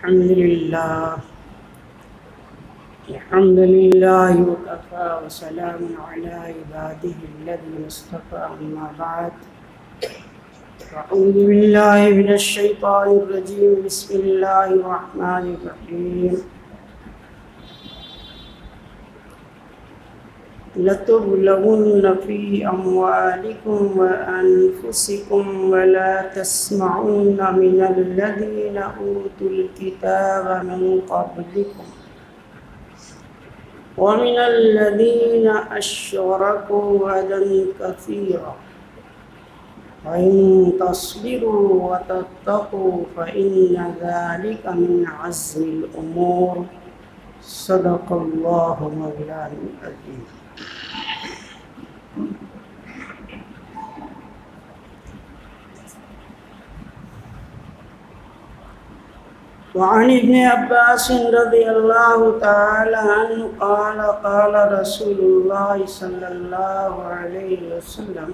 الحمد لله وكفى وسلام على عباده الذين اصطفى أما بعد أعوذ بالله من الشيطان الرجيم بسم الله الرحمن الرحيم لتبلغن في أموالكم وأنفسكم ولا تسمعن من الذين أوتوا الكتاب من قبلكم ومن الذين أشركوا أذى كثيرا وإن تصبروا وتتقوا فإن ذلك من عزم الأمور صدق الله مولانا العظيم. وعن ابن عباس رضي الله تعالى عنه قال قال رسول الله صلى الله عليه وسلم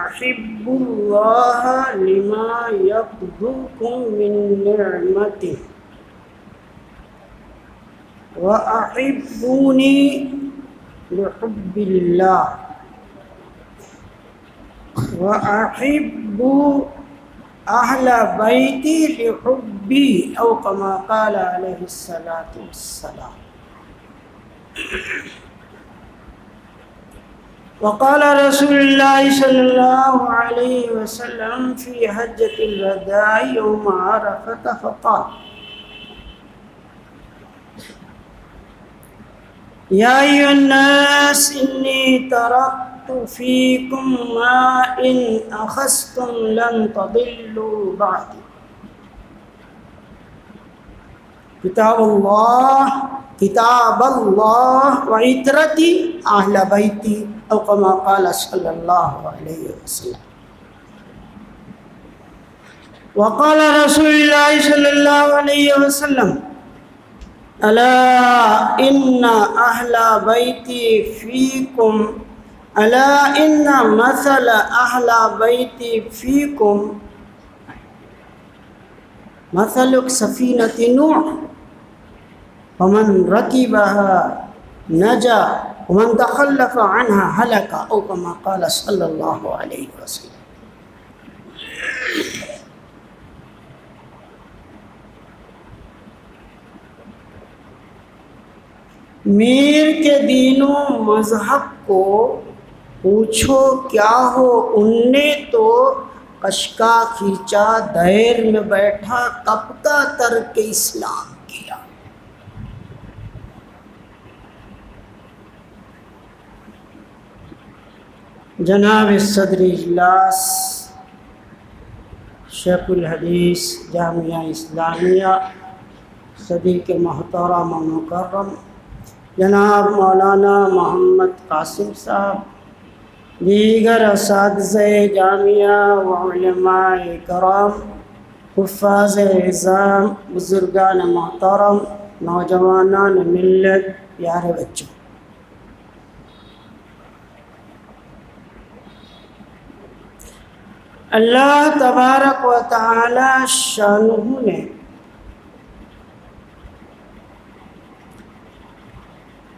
أحب الله لما يقدركم من نعمته وأحبوني لحب الله وأحب أهل بيتي لحبي أو كما قال عليه الصلاة والسلام. وقال رسول الله صلى الله عليه وسلم في حجة الوداع يوم عرفة فقال يا أيها الناس إني تركت فيكم ما إن أخذتم لن تضلوا بعدي كتاب الله وعترتي أهل بيتي أو كما قال صلى الله عليه وسلم. وقال رسول الله صلى الله عليه وسلم ألا إن أهل بيتي فيكم ألا إن مثل أهل بيتي فيكم مثل سفينة نوح ومن ركبها نجا ومن تخلف عنها هلك أو كما قال صلى الله عليه وسلم. میر کے دین و مذہب کو پوچھو کیا ہو، ان نے تو کشکا کھینچا، دیر میں بیٹھا کب کا ترک اسلام کیا. جناب صدر اجلاس شیخ الحدیث جامعہ اسلامیہ صدیق محترم و مکرم جناب مولانا محمد قاسم صاحب، دیگر اساتذہ جامعہ و علماء کرام، حفاظ اعظام، بزرگان محترم، نوجوانان ملت، پیارے بچوں، اللہ تبارک و تعالی شانہ نے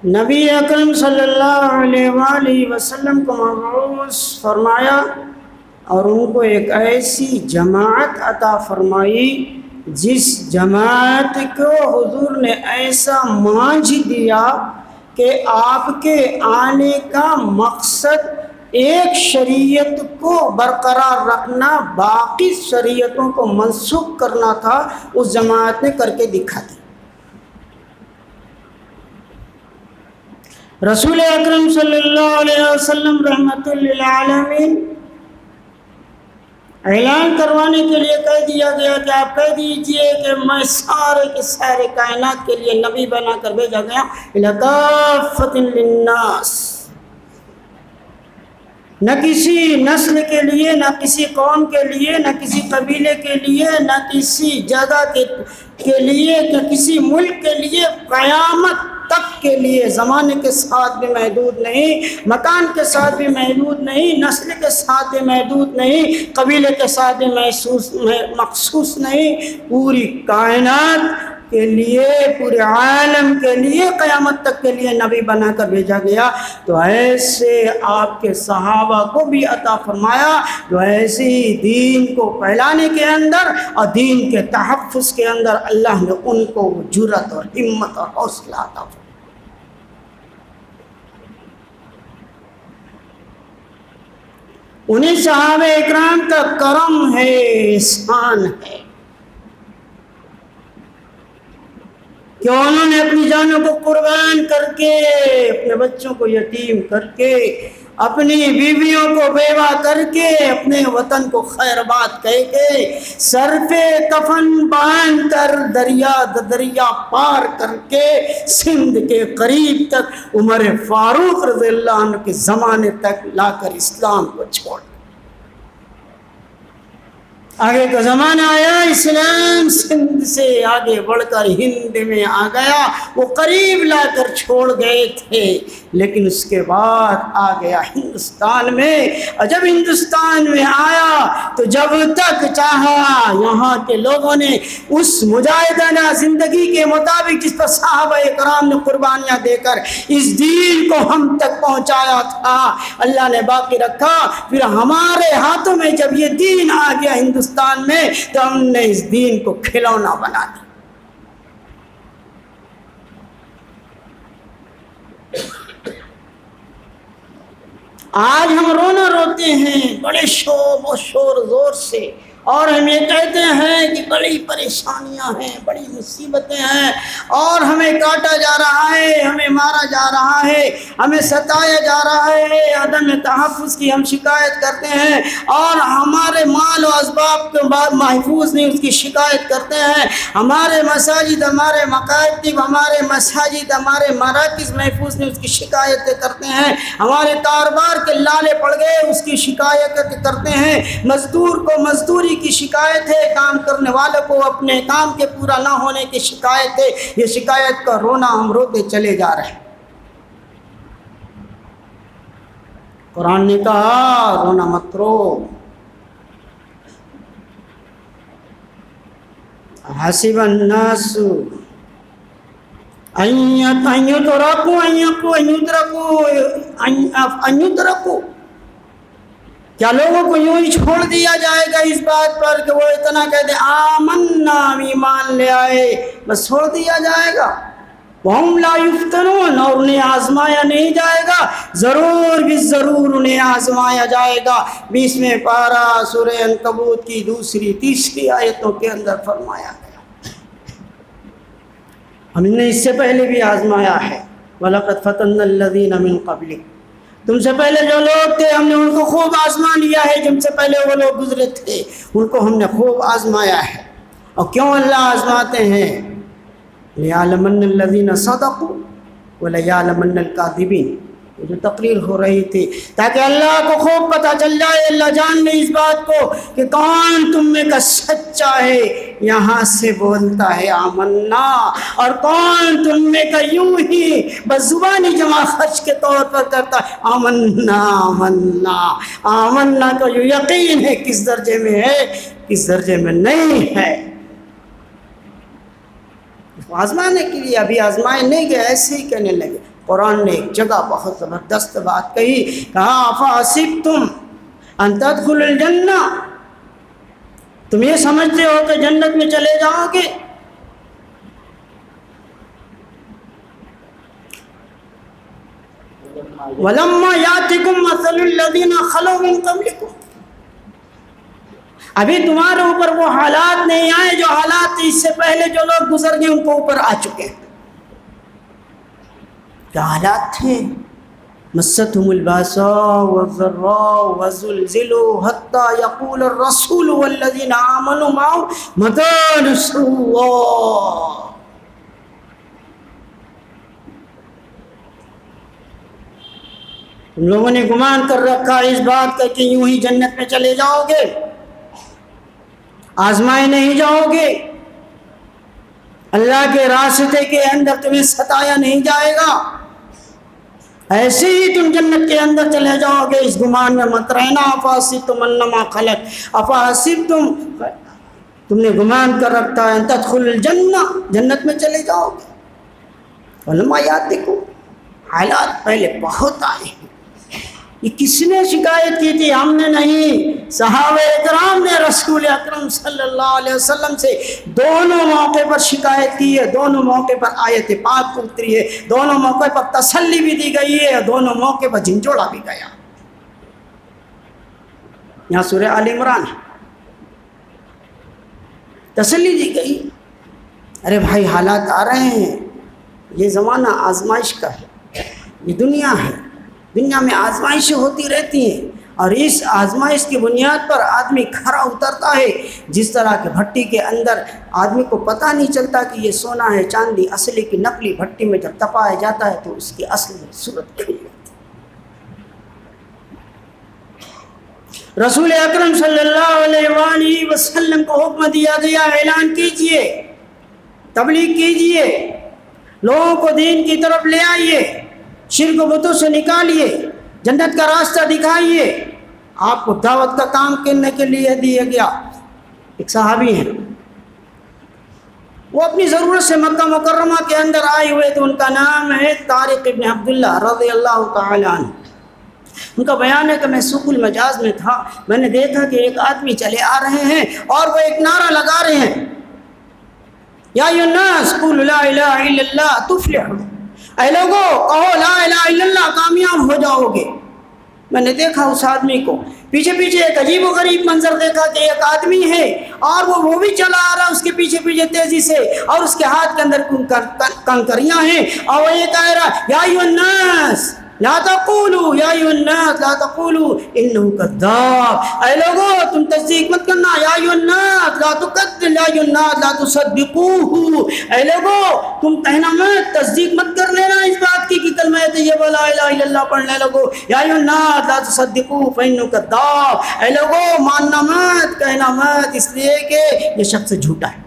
نبی اکرم صلی اللہ علیہ وآلہ وسلم کو مبعوث فرمایا اور ان کو ایک ایسی جماعت عطا فرمائی جس جماعت کو حضور نے ایسا مانجھ دیا کہ آپ کے آنے کا مقصد ایک شریعت کو برقرار رکھنا، باقی شریعتوں کو منسوخ کرنا تھا. اس جماعت نے کر کے دکھا دی. رسول اکرم صلی اللہ علیہ وسلم رحمت للعالمین اعلان کروانے کے لیے کہہ دیا گیا کہ آپ کہہ دیجئے کہ میں سارے کے سارے کائنات کے لیے نبی بنا کر بھیجا گیا کافۃ للناس، نہ کسی نسل کے لیے، نہ کسی قوم کے لیے، نہ کسی قبیلے کے لیے، نہ کسی جگہ کے لیے، نہ کسی ملک کے لیے، قیامت تک کے لیے، زمانے کے ساتھ بھی محدود نہیں، مکان کے ساتھ بھی محدود نہیں، نسل کے ساتھ بھی محدود نہیں، قبیلے کے ساتھ بھی مخصوص نہیں، پوری کائنات کے لیے، پورے عالم کے لیے، قیامت تک کے لیے نبی بنا کر بھیجا گیا۔ تو ایسے آپ کے صحابہ کو بھی عطا فرمایا جو ایسی دین کو پھیلانے کے اندر اور دین کے تحفظ کے اندر اللہ نے ان کو جرأت اور ہمت اور حوصلہ عطا فرمایا۔ انہیں صحابہ اکرام کا کرم ہے، احسان ہے کہ انہوں نے اپنی جانوں کو قربان کر کے، اپنے بچوں کو یتیم کر کے، اپنی بیویوں کو بیوہ کر کے، اپنے وطن کو خیرباد کہہ کے، سر پہ کفن باندھ کر دریا پار کر کے سندھ کے قریب تک عمر فاروق رضی اللہ عنہ کے زمانے تک لا کر اسلام کو چھوڑ۔ آگے کا زمانہ آیا، اسلام سندھ سے آگے بڑھ کر ہند میں آ گیا، وہ قریب لا کر چھوڑ گئے تھے، لیکن اس کے بعد آ گیا ہندوستان میں، اور جب ہندوستان میں آیا تو جب تک چاہا یہاں کے لوگوں نے اس مجاہدانہ زندگی کے مطابق جس پر صحابہ کرام نے قربانیاں دے کر اس دین کو ہم تک پہنچایا تھا، اللہ نے باقی رکھا۔ پھر ہمارے ہاتھوں میں جب یہ دین آ گیا ہندوستان میں تو ہم نے اس دین کو کھلونا بنا دیا۔ آج ہم رونا روتے ہیں بڑے شوق و شور زور سے، اور ہم یہ کہتے ہیں کہ بڑی پریشانیاں ہیں، بڑی مصیبتیں ہیں، اور ہمیں کاٹا جا رہا ہے، ہمیں مارا جا رہا ہے، ہمیں ستایا جا رہا ہے، عدم تحفظ کی ہم شکایت کرتے ہیں، اور ہمارے مال و اسباب کے محفوظ نہیں اس کی شکایت کرتے ہیں، ہمارے مساجد، ہمارے مکاتب، ہمارے مساجد، ہمارے مراکز محفوظ نہیں اس کی شکایتیں کرتے ہیں، ہمارے کاروبار کے لالے پڑ گئے اس کی شکایت کرتے ہیں، مزدور کو مزدوری کی شکایت ہے، کام کرنے والوں کو اپنے کام کے پورا نہ ہونے کی شکایت ہے۔ یہ شکایت کا رونا ہم روتے چلے جا رہے ہیں۔ قرآن نے کہا رونا مت رو، حسب الناس ان یترکوا، کیا لوگوں کو یوں ہی چھوڑ دیا جائے گا اس بات پر کہ وہ اتنا کہہ دیں آمنا، ایمان لے آئے، بس چھوڑ دیا جائے گا؟ وَهُمْ لَا يُفْتَنُونَ، اور انہیں آزمایا نہیں جائے گا، ضرور بھی ضرور انہیں آزمایا جائے گا۔ 20ویں پارہ سورہ عنکبوت کی 2 3 آیتوں کے اندر فرمایا گیا۔ ہم نے اس سے پہلے بھی آزمایا ہے، وَلَقَدْ فَتَنَّا الَّذِينَ مِن قَبْلِكُمْ، تم سے پہلے جو لوگ تھے ہم نے ان کو خوب آزما لیا ہے، جن سے پہلے وہ لوگ گزرے تھے ان کو ہم نے خوب آزمایا ہے۔ اور کیوں اللہ آزماتے ہیں؟ لِيَعْلَمَنَّ الَّذِينَ صَدَقُوا وَلَيَعْلَمَنَّ الْكَاذِبِينَ، جو تقریر ہو رہی تھی تاکہ اللہ کو خوب پتہ چل جائے، اللہ جان لے اس بات کو کہ کون تم میں کا سچا ہے، یہاں سے بولتا ہے آمنا، اور کون تم میں کا یوں ہی بس زبانی جمع خرچ کے طور پر کرتا ہے آمنا آمنا آمنا، کا جو یقین ہے کس درجے میں ہے کس درجے میں نہیں ہے۔ آزمانے کے لیے ابھی آزمائے نہیں گئے، ایسے ہی کہنے لگے۔ قرآن نے ایک جگہ بہت زبردست بات کہی، کہا افحسبتم ان تدخلوا الجنہ، تم یہ سمجھتے ہو کہ جنت میں چلے جاؤ گے؟ وَلَمَّا يَأْتِكُمْ مَثَلُ الَّذِينَ خَلَوْا مِن قَبْلِكُمْ، ابھی تمہارے اوپر وہ حالات نہیں آئے جو حالات اس سے پہلے جو لوگ گزر گئے ان کو اوپر آ چکے ہیں۔ کیا حالات تھے؟ مستهم الباساء والضراء وزلزلوا حتى يقول الرسول والذين آمنوا معه متى نصر الله، تم لوگوں نے گمان کر رکھا اس بات کا کہ یوں ہی جنت میں چلے جاؤ گے، آزمائے نہیں جاؤ گے، اللہ کے راستے کے اندر تمہیں ستایا نہیں جائے گا، ایسے ہی تم جنت کے اندر چلے جاؤ گے، اس گمان میں مت رہنا۔ افحسبتم انما خلق افحسبتم، تم نے گمان کر رکھتا ہے ان تدخلوا الجنہ، جنت میں چلے جاؤ گے۔ علماء یاد دیکھو، حالات پہلے بہت آئے ہیں، یہ کس نے شکایت کی تھی؟ ہم نے نہیں، صحابہ اکرام نے رسول اکرم صلی اللہ علیہ وسلم سے دونوں موقع پر شکایت کی ہے، دونوں موقع پر آیت پاک اتری ہے، دونوں موقع پر تسلی بھی دی گئی ہے، دونوں موقع پر جھنجھوڑا بھی گیا۔ یہاں سورہ آل عمران تسلی دی گئی، ارے بھائی حالات آ رہے ہیں، یہ زمانہ آزمائش کا ہے، یہ دنیا ہے، دنیا میں آزمائشیں ہوتی رہتی ہیں، اور اس آزمائش کی بنیاد پر آدمی کھرا اترتا ہے۔ جس طرح کہ بھٹی کے اندر آدمی کو پتہ نہیں چلتا کہ یہ سونا ہے چاندی، اصلی کی نقلی بھٹی میں جب تپایا جاتا ہے تو اس کی اصلی صورت کھل جاتی ہے۔ رسول اکرم صلی اللہ علیہ وآلہ وسلم کو حکم دیا گیا، اعلان کیجئے، تبلیغ کیجئے، لوگوں کو دین کی طرف لے آئیے، شرک و بتوں سے نکالیے، جنت کا راستہ دکھائیے۔ آپ کو دعوت کا کام کرنے کے لیے دیا گیا۔ ایک صحابی ہیں، وہ اپنی ضرورت سے مکہ مکرمہ کے اندر آئے ہوئے تو ان کا نام ہے طارق ابن عبداللہ رضی اللہ تعالی عنہ۔ ان کا بیان ہے کہ میں سوق المجاز میں تھا، میں نے دیکھا کہ ایک آدمی چلے آ رہے ہیں اور وہ ایک نعرہ لگا رہے ہیں، یا ایھا الناس قولوا لا الہ الا اللہ تفلحوا، اے لوگو کہو لا الہ الا اللہ، کامیاب ہو جاؤ گے۔ میں نے دیکھا اس آدمی کو، پیچھے پیچھے ایک عجیب و غریب منظر دیکھا کہ ایک آدمی ہے اور وہ بھی چلا آ رہا اس کے پیچھے پیچھے تیزی سے، اور اس کے ہاتھ کے اندر کنکریاں ہیں، اور وہ یہ کہہ رہا یا ایھا الناس لا تقولوا، یا ایھا الناس لا تقولوا انہ کذاب، اے لوگو تم تصدیق مت کرنا، یا ایھا الناس لا تکذب، یا ایھا الناس لا تصدقوہ، اے لوگو تم کہنا مت، تصدیق مت کر لینا اس بات کی کہ کلمہ طیبہ لا الہ الا اللہ پڑھنے لگو، یا ایھا الناس لا تصدقوہ فانہ کذاب، اے لوگو ماننا مت، کہنا مت، اس لیے کہ یہ شخص جھوٹا ہے۔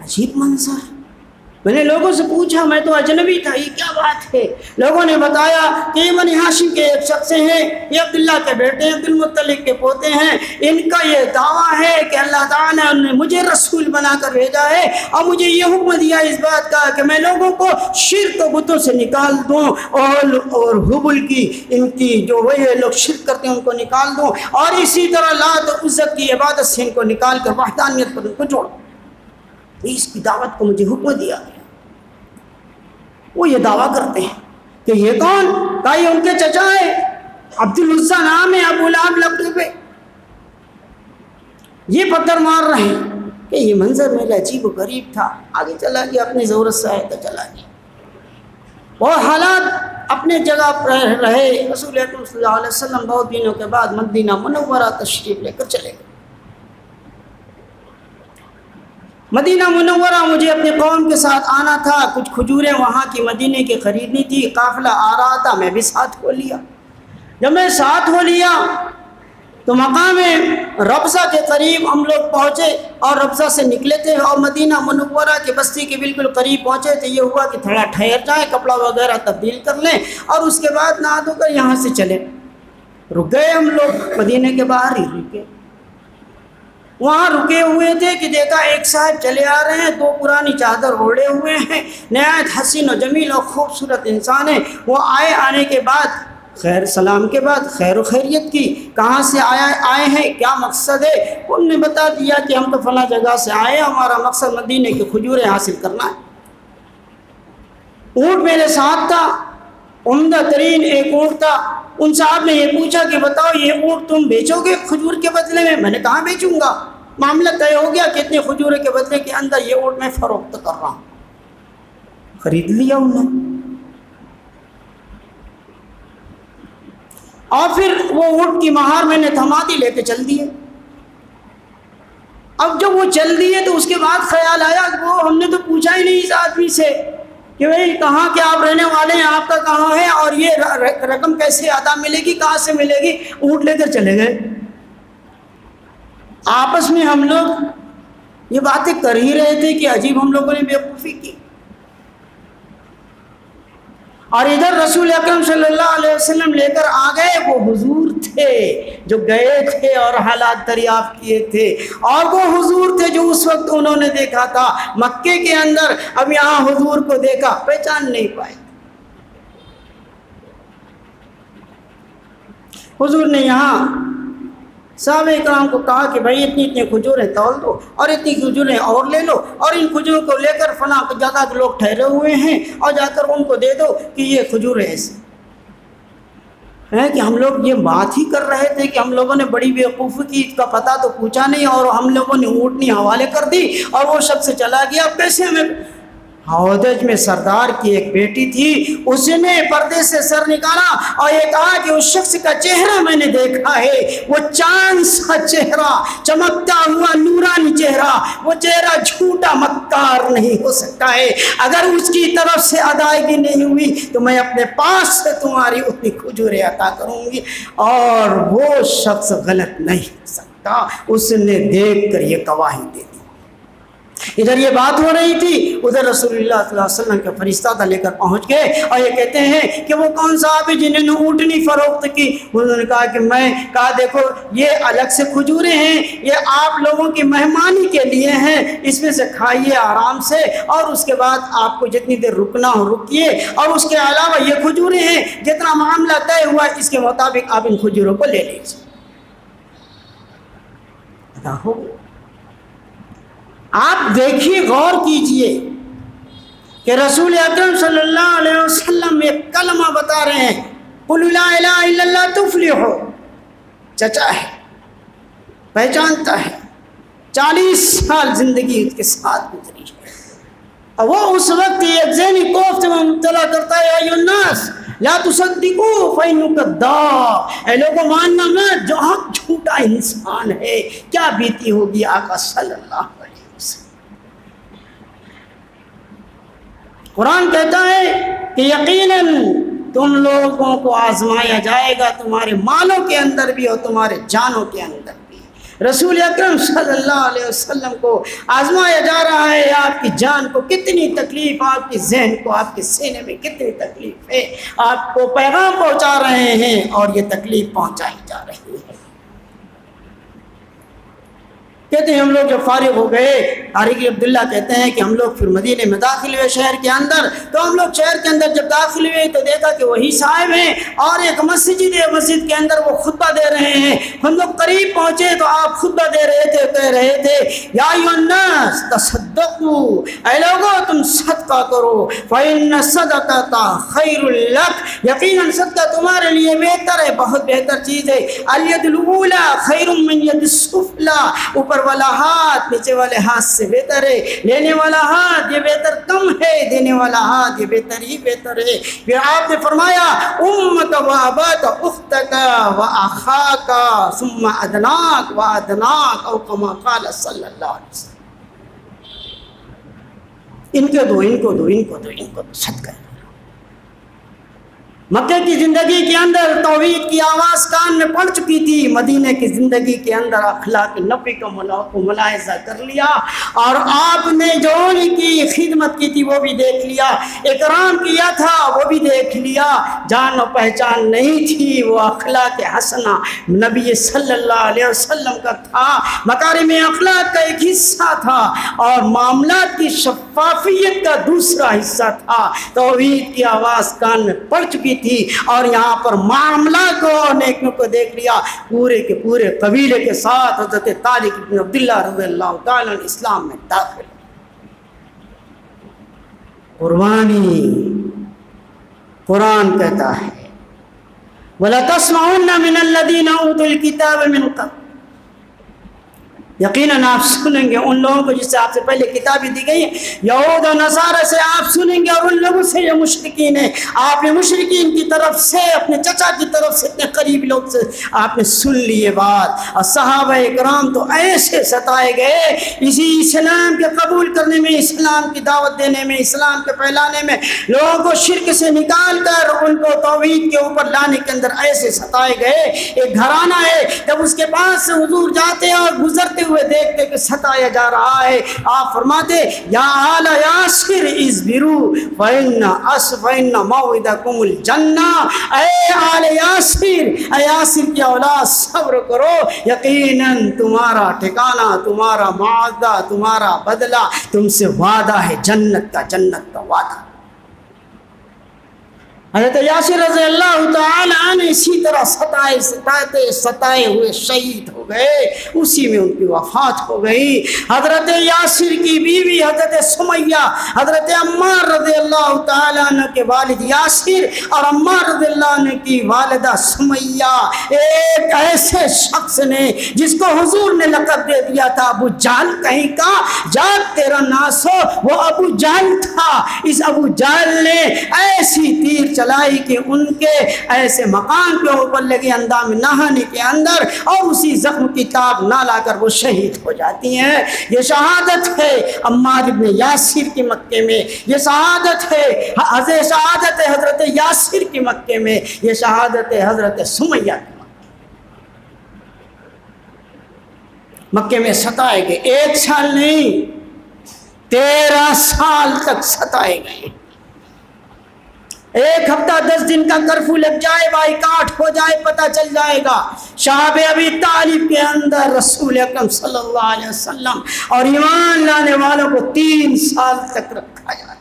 عجیب منظر۔ میں نے لوگوں سے پوچھا، میں تو اجنبی تھا، یہ کیا بات ہے؟ لوگوں نے بتایا کہ یہ بنی ہاشم کے ایک شخص ہیں، یہ عبداللہ کے بیٹے ہیں، عبد المطلب کے پوتے ہیں، ان کا یہ دعویٰ ہے کہ اللہ تعالیٰ نے مجھے رسول بنا کر بھیجا ہے اور مجھے یہ حکم دیا اس بات کا کہ میں لوگوں کو شرک و بتوں سے نکال دوں، اور حبل کی ان کی جو وہی لوگ شرک کرتے ہیں ان کو نکال دوں، اور اسی طرح لات و عزت کی عبادت سے ان کو نکال کر وحدانیت پر ان کو جوڑ دوں۔ اس کی دعوت کو مجھے حکم دیا گیا۔ وہ یہ دعویٰ کرتے ہیں کہ یہ کون؟ کہا یہ ان کے چچا ہے، عبد العزیٰ نام ہے، ابو لہب لقب ہے، یہ پتھر مار رہے ہیں کہ یہ منظر میرے عجیب و غریب تھا۔ آگے چلا گیا، اپنی ضرورت سے آیا تو چلا گیا، اور حالات اپنے جگہ پر رہے۔ رسول اکرم صلی اللہ علیہ وسلم بہت دنوں کے بعد مدینہ منورہ تشریف لے کر چلے گئے۔ مدینہ منورہ مجھے اپنی قوم کے ساتھ آنا تھا، کچھ کھجوریں وہاں کی مدینے کی خریدنی تھی، قافلہ آ رہا تھا، میں بھی ساتھ ہو لیا۔ جب میں ساتھ ہو لیا تو مقام ربضہ کے قریب ہم لوگ پہنچے، اور ربضہ سے نکلے تھے اور مدینہ منورہ کی بستی کے بالکل قریب پہنچے تھے۔ یہ ہوا کہ تھوڑا ٹھہر جائیں، کپڑا وغیرہ تبدیل کر لیں، اور اس کے بعد نہا دھو کر یہاں سے چلے۔ رک گئے ہم لوگ، مدینے کے باہر ہی رکے۔ وہاں رکے ہوئے تھے کہ دیکھا ایک صاحب چلے آ رہے ہیں، دو پرانی چادر اوڑھے ہوئے ہیں، نہایت حسین و جمیل اور خوبصورت انسان ہے۔ وہ آنے کے بعد خیر سلام کے بعد خیر و خیریت کی، کہاں سے آئے ہیں، کیا مقصد ہے؟ انہوں نے بتا دیا کہ ہم تو فلاں جگہ سے آئے ہیں، ہمارا مقصد مدینے کی کھجوریں حاصل کرنا ہے۔ اونٹ میرے ساتھ تھا، عمدہ ترین ایک اونٹ تھا۔ ان صاحب نے یہ پوچھا کہ بتاؤ یہ اونٹ تم بیچو گے کھجور کے بدلے میں؟ میں نے کہاں بیچوں گا، معاملہ طے ہو گیا کہ اتنے کھجورے کے بدلے کے اندر یہ اونٹ میں فروخت کر رہا ہوں۔ خرید لیا انہوں نے، اور پھر وہ اونٹ کی مہار میں نے تھما دی، لے کے چل دیے۔ اب جب وہ چل دیے تو اس کے بعد خیال آیا کہ وہ ہم نے تو پوچھا ہی نہیں اس آدمی سے کہ بھئی کہاں کے آپ رہنے والے ہیں، آپ کا کہاں ہے، اور یہ رقم کیسے ادا ملے گی، کہاں سے ملے گی؟ اونٹ لے کر چلے گئے۔ آپس میں ہم لوگ یہ باتیں کر ہی رہے تھے کہ عجیب ہم لوگوں نے بیوقوفی کی، اور ادھر رسول اکرم صلی اللہ علیہ وسلم لے کر آ گئے، وہ حضور تھے جو گئے تھے اور حالات دریافت کیے تھے، اور وہ حضور تھے جو اس وقت انہوں نے دیکھا تھا مکے کے اندر، اب یہاں حضور کو دیکھا پہچان نہیں پائے۔ حضور نے یہاں صحابہ کرام کو کہا کہ بھائی اتنی اتنی کھجوریں تول دو اور اتنی کھجوریں اور لے لو، اور ان کھجوروں کو لے کر فلاں جگہ کے لوگ ٹھہرے ہوئے ہیں اور جا کر ان کو دے دو کہ یہ کھجوریں ایسے ہیں کہ ہم لوگ یہ بات ہی کر رہے تھے کہ ہم لوگوں نے بڑی بیوقوفی کی، اس کا پتہ تو پوچھا نہیں اور ہم لوگوں نے اونٹنی حوالے کر دی اور وہ شخص چلا گیا۔ اب کیسے ہمیں؟ ہودج میں سردار کی ایک بیٹی تھی، اس نے پردے سے سر نکالا اور یہ کہا کہ اس شخص کا چہرہ میں نے دیکھا ہے، وہ چاند سا چہرہ، چمکتا ہوا نورانی چہرہ، وہ چہرہ جھوٹا مکار نہیں ہو سکتا ہے، اگر اس کی طرف سے ادائیگی نہیں ہوئی تو میں اپنے پاس سے تمہاری اتنی کھجوریں عطا کروں گی، اور وہ شخص غلط نہیں ہو سکتا، اس نے دیکھ کر یہ گواہی دے دی۔ ادھر یہ بات ہو رہی تھی، ادھر رسول اللہ صلی اللہ علیہ وسلم کا فرشتہ لے کر پہنچ گئے اور یہ کہتے ہیں کہ وہ کون صحابی جنہوں نے اونٹنی فروخت کی، انہوں نے کہا کہ میں کہا دیکھو یہ الگ سے کھجوریں ہیں، یہ آپ لوگوں کی مہمانی کے لیے ہیں، اس میں سے کھائیے آرام سے اور اس کے بعد آپ کو جتنی دیر رکنا ہو رکیے، اور اس کے علاوہ یہ کھجوریں ہیں، جتنا معاملہ طے ہوا اس کے مطابق آپ ان کھجوروں کو لے لیجیے۔ آپ دیکھیے، غور کیجئے کہ رسول اکرم صلی اللہ علیہ وسلم ایک کلمہ بتا رہے ہیں، قُلْ لَا إِلَهَ إِلَّا اللَّهُ تُفْلِحُ، چچا ہے، پہچانتا ہے، 40 سال زندگی اس کے ساتھ گزری ہے، اور وہ اس وقت ایک ذہنی کوفت میں مبتلا کرتا ہے، اَيُّ النَّاسِ لا تصدقوا فإنه كذاب، اے لوگوں ماننا مت، جو حق جھوٹا انسان ہے۔ کیا بیتی ہوگی آقا صلی اللہ علیہ وسلم۔ قرآن کہتا ہے کہ یقیناً تم لوگوں کو آزمایا جائے گا، تمہارے مالوں کے اندر بھی اور تمہارے جانوں کے اندر بھی۔ رسول اکرم صلی اللہ علیہ وسلم کو آزمایا جا رہا ہے، آپ کی جان کو کتنی تکلیف، آپ کے ذہن کو، آپ کے سینے میں کتنی تکلیف ہے، آپ کو پیغام پہنچا رہے ہیں اور یہ تکلیف پہنچائی جا رہی ہے۔ کہتے ہیں ہم لوگ جب فارغ ہو گئے، طارق عبداللہ کہتے ہیں کہ ہم لوگ پھر مدینے میں داخل ہوئے شہر کے اندر، تو ہم لوگ شہر کے اندر جب داخل ہوئے تو دیکھا کہ وہی صاحب ہیں اور ایک مسجد ہے، مسجد کے اندر وہ خطبہ دے رہے ہیں۔ ہم لوگ قریب پہنچے تو آپ خطبہ دے رہے تھے، کہہ رہے تھے یا ایھا الناس تصدقوا، اے لوگو تم صدقہ کرو، فإن الصدقۃ خیر لک، یقیناً صدقہ تمہارے لیے بہتر ہے، بہت بہتر چیز ہے۔ الید الاولی خیر من ید السفلی، اوپر والا ہاتھ نیچے والے ہاتھ سے بہتر ہے، لینے والا ہاتھ یہ بہتر کم ہے، دینے والا ہاتھ یہ بہتر ہی بہتر ہے۔ پھر آپ نے فرمایا امک و اباک اختک و اخاک ثم ادناک و ادناک، او کما قال صلی اللہ علیہ وسلم۔ ان کو دو، ان کو دو، ان کو دو، ان کو دو، صدقہ۔ مکہ کی زندگی کے اندر توحید کی آواز کان میں پڑ چکی تھی، مدینہ کی زندگی کے اندر اخلاق نبی کو ملاحظہ کر لیا، اور آپ نے جو ان کی خدمت کی تھی وہ بھی دیکھ لیا، اکرام کیا تھا وہ بھی دیکھ لیا، جان و پہچان نہیں تھی، وہ اخلاق حسنہ نبی صلی اللہ علیہ وسلم کا تھا، مکارم اخلاق کا ایک حصہ تھا، اور معاملات کی شفافیت کا دوسرا حصہ تھا۔ توحید کی آواز کان میں پڑ چکی تھی، اور یہاں پر معاملات کو اور نیکیوں کو دیکھ لیا، پورے کے پورے قبیلے کے ساتھ حضرت طارق بن عبداللہ رضی اللہ تعالیٰ عنہ اسلام میں داخل۔ قربانی، قرآن کہتا ہے وَلَتَسْمَعُنَّ مِنَ الَّذِينَ أُوتُوا الْكِتَابَ مِنْ قَبْلِكُمْ، یقیناً آپ سنیں گے ان لوگوں کو جس سے آپ سے پہلے کتابیں دی گئی ہیں، یہود و نصارہ سے آپ سنیں گے، اور ان لوگوں سے جو مشرکین ہیں آپ نے مشرکین کی طرف سے، اپنے چچا کی طرف سے، اتنے قریب لوگ سے آپ نے سن لی یہ بات۔ اور صحابہ اکرام تو ایسے ستائے گئے اسی اسلام کے قبول کرنے میں، اسلام کی دعوت دینے میں، اسلام کے پھیلانے میں، لوگوں کو شرک سے نکال کر ان کو توحید کے اوپر لانے کے اندر ایسے ستائے گئے۔ ایک گھرانہ ہے، جب اس کے پاس سے حضور جاتے اور گزرتے ہوئے دیکھتے کہ ستایا جا رہا ہے، آپ فرماتے یا آل یاسر اصبروا فإن موعدکم الجنہ، اے آل یاسر، اے یاسر کی اولاد صبر کرو، یقیناً تمہارا ٹھکانہ، تمہارا معاہدہ، تمہارا بدلہ تم سے وعدہ ہے جنت کا، جنت کا وعدہ۔ حضرت یاسر رضی اللہ تعالی عنہ اسی طرح ستائے ہوئے شہید ہو گئے، اسی میں ان کی وفات ہو گئی۔ حضرت یاسر کی بیوی حضرت سمیہ، حضرت عمار رضی اللہ تعالی عنہ کے والد یاسر اور عمار رضی اللہ عنہ کی والدہ سمیہ، ایک ایسے شخص نے جس کو حضور نے لقب دے دیا تھا ابو جہل کہیں کا، جاگ تیرا ناس ہو، وہ ابو جہل تھا۔ اس ابو جہل نے ایسی تیر چلائی کہ ان کے ایسے مقام کے اوپر لگے اندام نہانے کے اندر، اور اسی زخم کی تاب نہ لا کر وہ شہید ہو جاتی ہیں۔ یہ شہادت ہے عمار ابن یاسر کی مکے میں، یہ شہادت ہے حضرت یاسر کی مکے میں، یہ شہادت ہے حضرت سمیہ کی مکے میں ستائے گئے۔ 1 سال نہیں 13 سال تک ستائے گئے۔ 1 ہفتہ 10 دن کا کرفیو لگ جائے، بائی کاٹ ہو جائے، پتہ چل جائے گا۔ شعب ابی طالب کے اندر رسول اکرم صلی اللہ علیہ وسلم اور ایمان لانے والوں کو 3 سال تک رکھا جاتا۔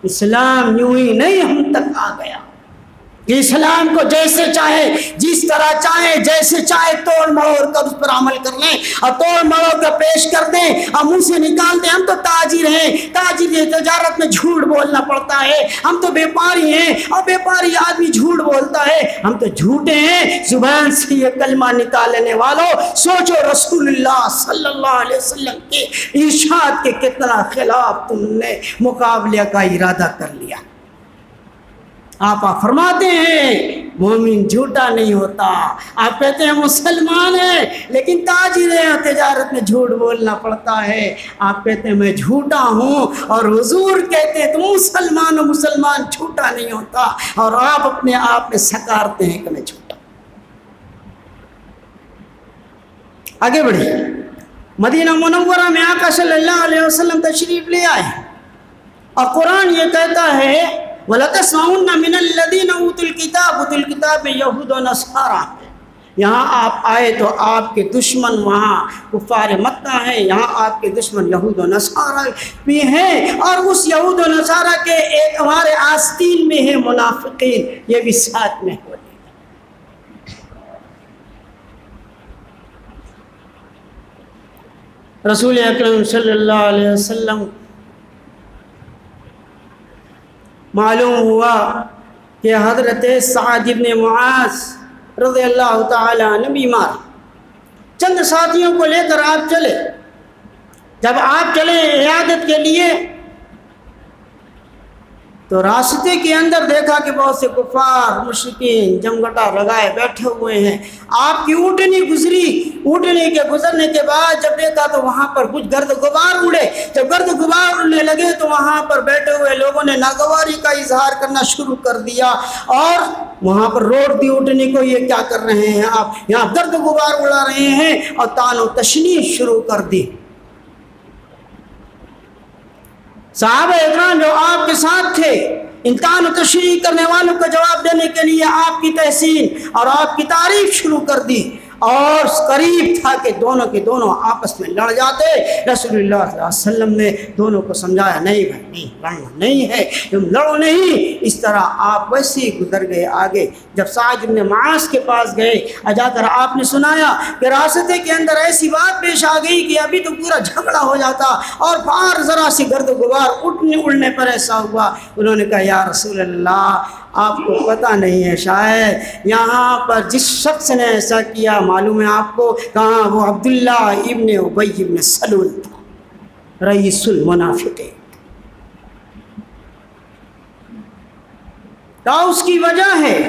اسلام یوں ہی نہیں ہم تک آ گیا کہ اسلام کو جیسے چاہے، جس طرح چاہے، جیسے چاہے توڑ مروڑ کر اس پر عمل کر لیں اور توڑ مروڑ کر پیش کر دیں اور منہ سے نکال دیں ہم تو تاجر ہیں، تاجر تجارت میں جھوٹ بولنا پڑتا ہے، ہم تو بیپاری ہیں اور بیپاری آدمی جھوٹ بولتا ہے، ہم تو جھوٹے ہیں۔ زبان سے یہ کلمہ نکالنے والوں، سوچو رسول اللہ صلی اللہ علیہ وسلم کے ارشاد کے کتنا خلاف تم نے مقابلے کا ارادہ کر لیا۔ آپ فرماتے ہیں مومن جھوٹا نہیں ہوتا، آپ کہتے ہیں مسلمان ہیں لیکن تاجر ہیں، تجارت میں جھوٹ بولنا پڑتا ہے، آپ کہتے ہیں میں جھوٹا ہوں، اور حضور کہتے ہیں تم مسلمان جھوٹا نہیں ہوتا، اور آپ اپنے آپ میں سکارتے ہیں کہ میں جھوٹا۔ آگے بڑھیے، مدینہ منورہ میں آقا صلی اللہ علیہ وسلم تشریف لے آئے اور قرآن یہ کہتا ہے وَلَتَسْمَعُنَّ مِنَ الَّذِينَ أُوتُوا الْكِتَابَ میں یہود و نصارہ ہے۔ یہاں آپ آئے تو آپ کے دشمن وہاں کفار مکہ ہیں، یہاں آپ کے دشمن یہود و نصارہ بھی ہیں، اور اس یہود و نصارہ کے ایک ہمارے آستین میں ہے منافقین، یہ بھی ساتھ میں ہوتے ہیں۔ رسول اکرم صلی اللہ علیہ وسلم معلوم ہوا کہ حضرت سعد بن معاذ رضی اللہ تعالی عنہ بیمار، چند ساتھیوں کو لے کر آپ چلے۔ جب آپ چلے عیادت کے لیے تو راستے کے اندر دیکھا کہ بہت سے کفار مشرکین جمگٹا لگائے بیٹھے ہوئے ہیں۔ آپ کی اونٹنی گزری، اونٹنی کے گزرنے کے بعد جب دیکھا تو وہاں پر کچھ گرد غبار اڑے۔ جب گرد غبار اڑنے لگے تو وہاں پر بیٹھے ہوئے لوگوں نے ناگواری کا اظہار کرنا شروع کر دیا اور وہاں پر روک دی اونٹنی کو، یہ کیا کر رہے ہیں آپ، یہاں گرد غبار اڑا رہے ہیں، اور طعن و تشنیع شروع کر دی۔ صحابہ اکرام جو آپ کے ساتھ تھے، ان طعن و تشنیع کرنے والوں کا جواب دینے کے لیے آپ کی تحسین اور آپ کی تعریف شروع کر دی، اور قریب تھا کہ دونوں کے دونوں آپس میں لڑ جاتے۔ رسول اللہ صلی اللہ علیہ وسلم نے دونوں کو سمجھایا نہیں بھائی، نہیں لڑنا نہیں ہے، تم لڑو نہیں۔ اس طرح آپ ویسے ہی گزر گئے آگے۔ جب سعد بن معاذ کے پاس گئے، جا کر آپ نے سنایا کہ راستے کے اندر ایسی بات پیش آ گئی کہ ابھی تو پورا جھگڑا ہو جاتا، اور باہر ذرا سی گرد و غبار اڑنے پر ایسا ہوا۔ انہوں نے کہا یا رسول اللہ، آپ کو پتہ نہیں ہے شاید یہاں پر جس شخص نے ایسا کیا معلوم ہے آپ کو کہاں؟ وہ عبداللہ ابن ابی ابن سلول تھا، رئیس المنافقین۔ کیا اس کی وجہ ہے؟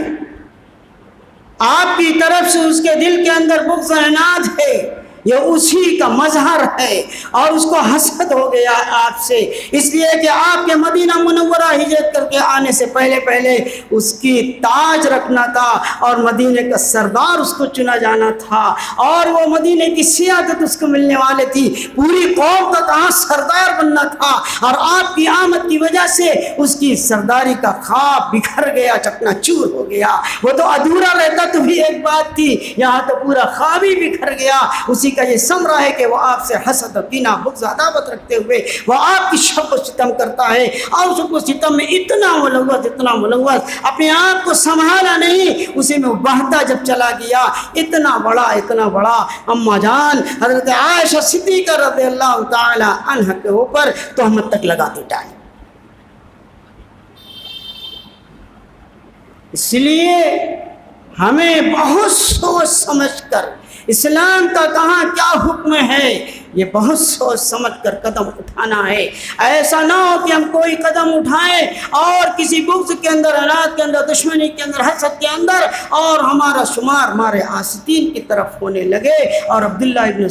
آپ کی طرف سے اس کے دل کے اندر بغض و عناد ہے، یہ اسی کا مظہر ہے، اور اس کو حسد ہو گیا آپ سے، اس لیے کہ آپ کے مدینہ منورہ ہجرت کر کے آنے سے پہلے اس کی تاج رکھنا تھا اور مدینے کا سردار اس کو چنا جانا تھا، اور وہ مدینے کی سیادت اس کو ملنے والے تھی، پوری قوم کا کہاں سردار بننا تھا، اور آپ کی آمد کی وجہ سے اس کی سرداری کا خواب بکھر گیا، چکنا چور ہو گیا۔ وہ تو ادھورا رہتا تو بھی ایک بات تھی، یہاں تو پورا خواب ہی بکھر گیا۔ اسی کا یہ ثمرہ ہے کہ وہ آپ سے حسد و کینہ بغض عداوت رکھتے ہوئے وہ آپ کی شک و ستم کرتا ہے، اور شک و ستم میں اتنا ملوث اپنے آپ کو سنبھالا نہیں، اسی میں بہتا جب چلا گیا، اتنا بڑا اماں جان حضرت عائشہ صدیقہ رضی اللہ تعالی عنہ کے اوپر تہمت تک لگاتی ٹائم۔ اس لیے ہمیں بہت سوچ سمجھ کر اسلام کا کہاں کیا حکم ہے، یہ بہت سوچ سمجھ کر قدم اٹھانا ہے۔ ایسا نہ ہو کہ ہم کوئی قدم اٹھائیں اور کسی بغض کے اندر، عناد کے اندر، دشمنی کے اندر، حسد کے اندر، اور ہمارا شمار ہمارے عاصتین کی طرف ہونے لگے، اور عبداللہ ابن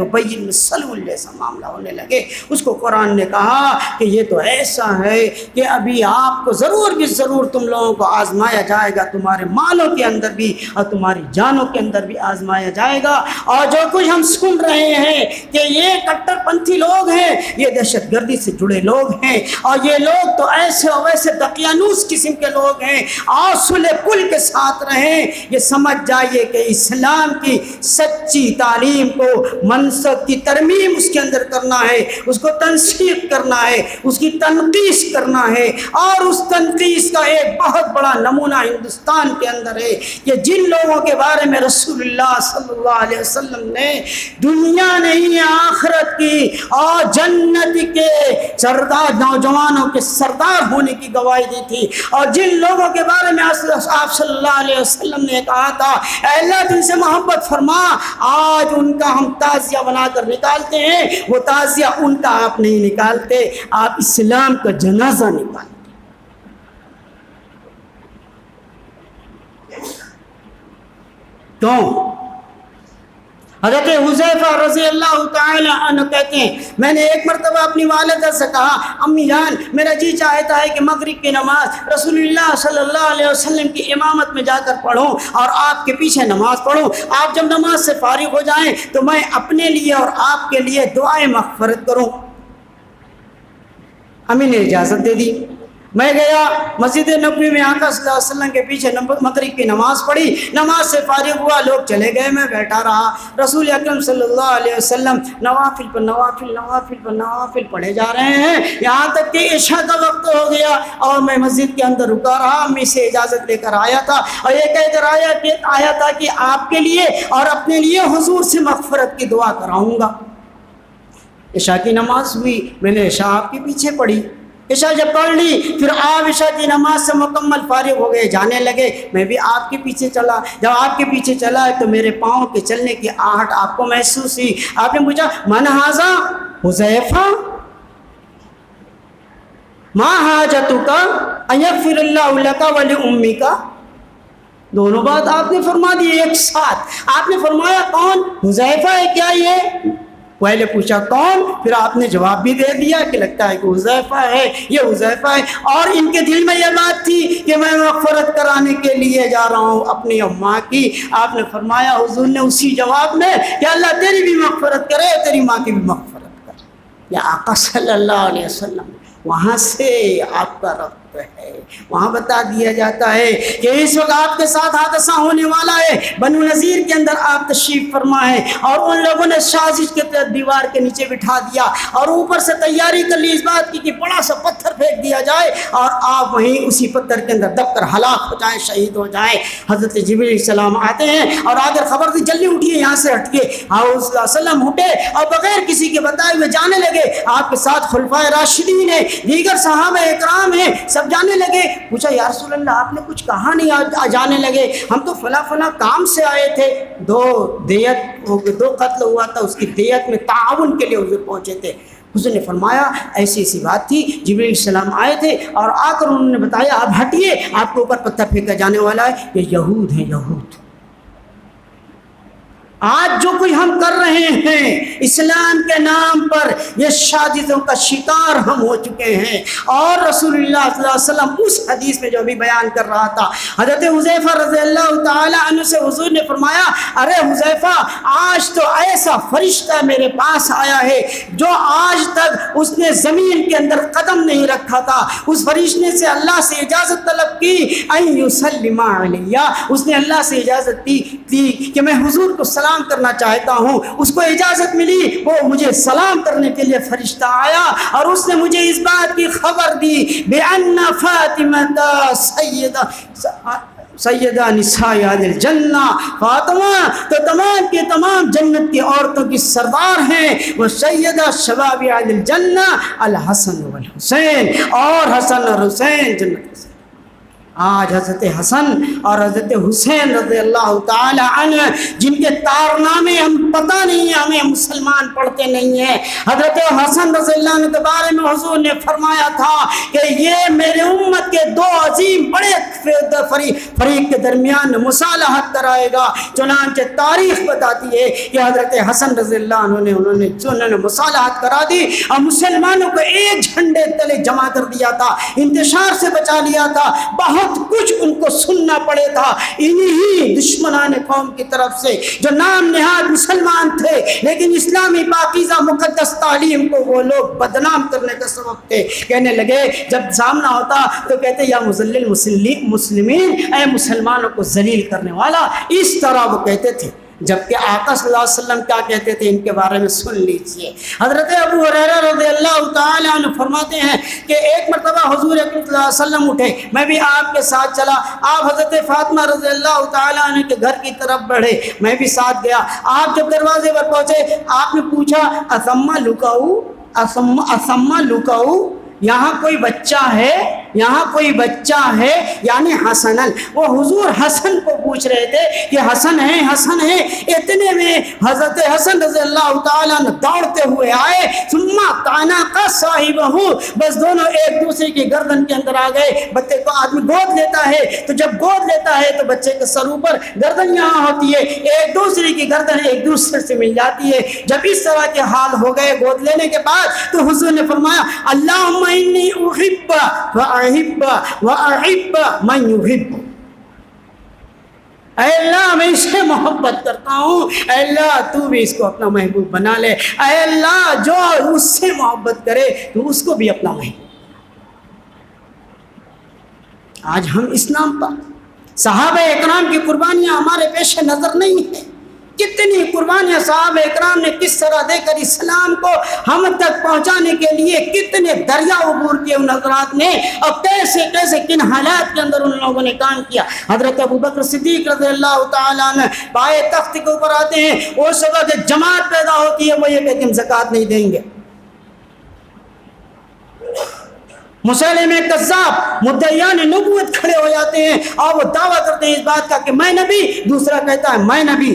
ابی بن سلول جیسا معاملہ ہونے لگے۔ اس کو قرآن نے کہا کہ یہ تو ایسا ہے کہ ابھی آپ کو ضرور تم لوگوں کو آزمایا جائے گا، تمہارے مالوں کے اندر بھی اور تمہاری جانوں کے اندر بھی آزمایا جائے گا۔ اور جو کچھ ہم سن رہے ہیں کہ یہ کٹر پنتھی لوگ ہیں، یہ دہشت گردی سے جڑے لوگ ہیں، اور یہ لوگ تو ایسے اور ویسے دقیانوس قسم کے لوگ ہیں، اور صلح کل کے ساتھ رہیں۔ یہ سمجھ جائیے کہ اسلام کی سچی تعلیم کو منسوخ کی ترمیم اس کے اندر کرنا ہے، اس کو تنسیق کرنا ہے، اس کی تنقیص کرنا ہے، اور اس تنقیص کا ایک بہت بڑا نمونہ ہندوستان کے اندر ہے کہ جن لوگوں کے بارے میں رسول اللہ صلی اللہ علیہ وسلم نے دنیا نہیں آخرت کی اور جنت کے سردار، نوجوانوں کے سردار ہونے کی گواہی دی تھی، اور جن لوگوں کے بارے میں آپ صلی اللہ علیہ وسلم نے کہا تھا اے اللہ تم سے محبت فرما، آج ان کا ہم تعزیہ بنا کر نکالتے ہیں، وہ تعزیہ ان کا آپ نہیں نکالتے، آپ اسلام کا جنازہ نکالتے۔ کیوں؟ حضرت حذیفہ رضی اللہ تعالی عنہ کہتے ہیں میں نے ایک مرتبہ اپنی والدہ سے کہا امی جان میرا جی چاہتا ہے کہ مغرب کی نماز رسول اللہ صلی اللہ علیہ وسلم کی امامت میں جا کر پڑھوں اور آپ کے پیچھے نماز پڑھوں، آپ جب نماز سے فارغ ہو جائیں تو میں اپنے لیے اور آپ کے لیے دعائیں مغفرت کروں۔ امی نے اجازت دے دی، میں گیا مسجد نبوی میں آقا صلی اللہ علیہ وسلم کے پیچھے مغرب کی نماز پڑھی، نماز سے فارغ ہوا، لوگ چلے گئے، میں بیٹھا رہا۔ رسول اکرم صلی اللہ علیہ وسلم نوافل پر نوافل پڑھے جا رہے ہیں، یہاں تک کہ عشاء کا وقت ہو گیا اور میں مسجد کے اندر رکا رہا۔ امی سے اجازت لے کر آیا تھا اور یہ کہہ کر آیا تھا کہ آپ کے لیے اور اپنے لیے حضور سے مغفرت کی دعا کراؤں گا۔ عشاء کی نماز ہوئی، میں نے عشاء آپ کے پیچھے پڑھی، عشاء جب پڑھ لی پھر آپ عشاء کی نماز سے مکمل فارغ ہو گئے، جانے لگے، میں بھی آپ کے پیچھے چلا۔ جب آپ کے پیچھے چلا تو میرے پاؤں کے چلنے کی آہٹ آپ کو محسوس ہوئی۔ آپ نے پوچھا من ھذا حذیفہ ما حاجتک ان یغفر اللہ لک ولأمک، دونوں بات آپ نے فرما دی ایک ساتھ۔ آپ نے فرمایا کون؟ حذیفہ ہے کیا؟ یہ پہلے پوچھا کون، پھر آپ نے جواب بھی دے دیا کہ لگتا ہے کہ حذیفہ ہے، یہ حذیفہ ہے۔ اور ان کے دل میں یہ بات تھی کہ میں مغفرت کرانے کے لیے جا رہا ہوں اپنی اماں کی۔ آپ نے فرمایا حضور نے اسی جواب میں کہ اللہ تیری بھی مغفرت کرے، تیری ماں کی بھی مغفرت کرے۔ یا آقا صلی اللہ علیہ وسلم وہاں سے آپ کا ربط ہے، وہاں بتا دیا جاتا ہے کہ اس وقت آپ کے ساتھ حادثہ ہونے والا ہے۔ بنو نذیر کے اندر آپ تشریف فرما ہے اور ان لوگوں نے سازش کے تحت دیوار کے نیچے بٹھا دیا اور اوپر سے تیاری کر لی اس بات کی کہ بڑا سا پتھر پھینک دیا جائے اور آپ وہیں اسی پتھر کے اندر دب کر ہلاک ہو جائیں، شہید ہو جائیں۔ حضرت جبریل علیہ السلام آتے ہیں اور آ کر خبر دی جلدی اٹھیے یہاں سے ہٹ کے۔ حضور صلی اللہ علیہ وسلم اٹھے اور بغیر کسی کے بتائے ہوئے جانے لگے۔ آپ کے ساتھ خلفائے راشدین ہیں، دیگر صحابہ اکرام ہیں، سب جانے لگے. پوچھا یا رسول اللہ آپ نے کچھ کہا نہیں جانے لگے؟ ہم تو فلاں فلاں کام سے آئے تھے. دو قتل ہوا تھا، اس کی دیت میں تعاون کے لیے حضور پہنچے تھے. حضور نے فرمایا ایسی ایسی بات تھی، جبرائیل علیہ السلام آئے تھے اور آ کر انہوں نے بتایا اب ہٹیے، آپ کے اوپر پتھر پھینکا جانے والا ہے. یہ یہود ہیں، یہود. آج جو کچھ ہم کر رہے ہیں اسلام کے نام پر، یہ شادیوں کا شکار ہم ہو چکے ہیں. اور رسول اللہ صلی اللہ علیہ وسلم اس حدیث میں جو ابھی بیان کر رہا تھا، حضرت حذیفہ رضی اللہ تعالی عنہ سے حضور نے فرمایا ارے حذیفہ آج تو ایسا فرشتہ میرے پاس آیا ہے جو آج تک اس نے زمین کے اندر قدم نہیں رکھا تھا. اس فرشتے سے اللہ سے اجازت طلب کی ان یسلم علیہ، اس نے اللہ سے اجازت دی کہ میں حضور کو سلام کرنا چاہتا ہوں. اس کو اجازت ملی، وہ مجھے سلام کرنے کے لیے فرشتہ آیا اور اس نے مجھے اس بات کی خبر دی بِأَنَّ فَاطِمَةَ سیدہ نساء اہل الجنہ، فاطمہ تو تمام کے تمام جنت کی عورتوں کی سردار ہیں. وہ سیدہ شباب اہل الجنہ الحسن والحسین، اور حسن اور حسین جنت سے. آج حضرت حسن اور حضرت حسین رضی اللہ تعالی عنہ جن کے کارنامے ہم پتہ نہیں ہیں، ہمیں مسلمان پڑھتے نہیں ہیں. حضرت حسن رضی اللہ عنہ کے بارے میں حضور نے فرمایا تھا کہ یہ میرے امت کے دو عظیم بڑے فریق کے درمیان مصالحت کرائے گا. چنانچہ تاریخ بتاتی ہے کہ حضرت حسن رضی اللہ عنہ نے انہوں نے مصالحت کرا دی اور مسلمانوں کو ایک جھنڈے تلے جمع کر دیا تھا، انتشار سے بچا لیا تھا. بہت کچھ ان کو سننا پڑے تھا انہی دشمنان قوم کی طرف سے جو نام نہاد مسلمان تھے لیکن اسلامی پاکیزہ مقدس تعلیم کو وہ لوگ بدنام کرنے کا سبب تھے. کہنے لگے جب سامنا ہوتا تو کہتے یا مذلل مسلمین، اے مسلمانوں کو ذلیل کرنے والا، اس طرح وہ کہتے تھے. جبکہ آقا صلی اللہ علیہ وسلم کیا کہتے تھے ان کے بارے میں سن لیجئے. حضرت ابو ہریرہ رضی اللہ تعالی عنہ فرماتے ہیں کہ ایک مرتبہ حضور اکرم صلی اللہ علیہ وسلم اٹھے، میں بھی آپ کے ساتھ چلا. آپ حضرت فاطمہ رضی اللہ تعالی عنہ کے گھر کی طرف بڑھے، میں بھی ساتھ گیا. آپ جب دروازے پر پہنچے آپ نے پوچھا اسما لکاؤ، یہاں کوئی بچہ ہے، یہاں کوئی بچہ ہے، یعنی حسنن. وہ حضور حسن کو پوچھ رہے تھے کہ حسن ہے، حسن ہے. اتنے میں حضرت حسن رضی اللہ تعالیٰ عنہ دوڑتے ہوئے آئے، ثم تعانقا صاحبہ، بس دونوں ایک دوسرے کی گردن کے اندر آ گئے. بچے کو آدمی گود لیتا ہے تو جب گود لیتا ہے تو بچے کے سر اوپر، گردن یہاں ہوتی ہے، ایک دوسرے کی گردن ایک دوسرے سے مل جاتی ہے. جب اس طرح کے حال ہو گئے گود لینے کے بعد تو حضور نے فرمایا اللہم انی احب وأحب من يحب، اے اللہ میں اس سے محبت کرتا ہوں، اے اللہ تو بھی اس کو اپنا محبوب بنا لے. اے اللہ جو اس سے محبت کرے تو اس کو بھی اپنا محبوب. آج ہم اسلام پر صحابہ اکرام کی قربانیاں ہمارے پیش نظر نہیں ہیں. کتنی قربانیاں صحابہ اکرام نے کس طرح دے کر اسلام کو ہم تک پہنچانے کے لیے کتنے دریا عبور کیے ان حضرات نے، اور کیسے کیسے کن حالات کے اندر ان لوگوں نے کام کیا. حضرت ابوبکر صدیق رضی اللہ تعالیٰ عنہ پائے تخت کے اوپر آتے ہیں، اس وقت جماعت پیدا ہوتی ہے، وہ یہ کہتے ہیں زکوٰۃ نہیں دیں گے. مسیلمہ کذاب مدعیان نبوت کھڑے ہو جاتے ہیں اور وہ دعویٰ کرتے ہیں اس بات کا کہ میں نبی، دوسرا کہتا ہے میں نبی.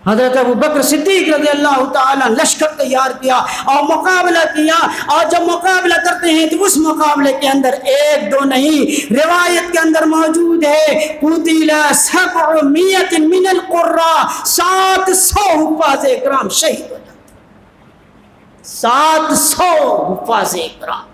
حضرت ابوبکر صدیق رضی اللہ تعالیٰ لشکر تیار کیا اور مقابلہ کیا، اور جب مقابلہ کرتے ہیں تو اس مقابلے کے اندر ایک دو نہیں، روایت کے اندر موجود ہے قتل 700 من القراء، 700 حفاظ اکرام شہید ہو جاتے، 700 حفاظ اکرام